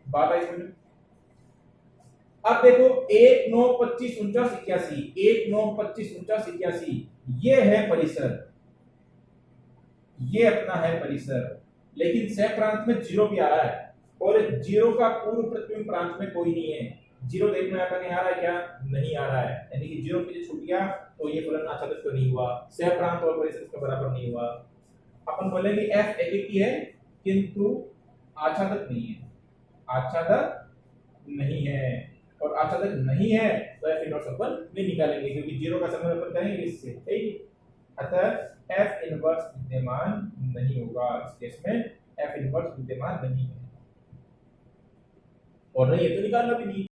बात आई समझ। अब देखो 1 9 25 49 81, 1 9 25 49 81, ये है परिसर, ये अपना है परिसर, लेकिन सह प्रांत में 0 भी आ रहा है, और 0 का पूर्व प्रतिबिंब प्रांत में कोई नहीं है। 0 देखना यहाँ पर नहीं आ रहा है, क्या नहीं आ रहा है, यानी कि 0 पे छूट गया तो ये फलन आच्छादित तो नहीं हुआ, सह प्रांत और परिसर के बराबर नहीं हुआ। अपन बोलेंगे f एक एक ही है किंतु आच्छादित नहीं है, आच्छादित नहीं है, और अचानक नहीं है तो एफ इनवर्स अपन नहीं निकालेंगे, क्योंकि जीरो का संबंध अपन करेंगे इससे, ठीक। अतः एफ इनवर्स विद्यमान नहीं होगा, इस केस में एफ इनवर्स विद्यमान नहीं है, और नहीं है तो निकालना भी नहीं।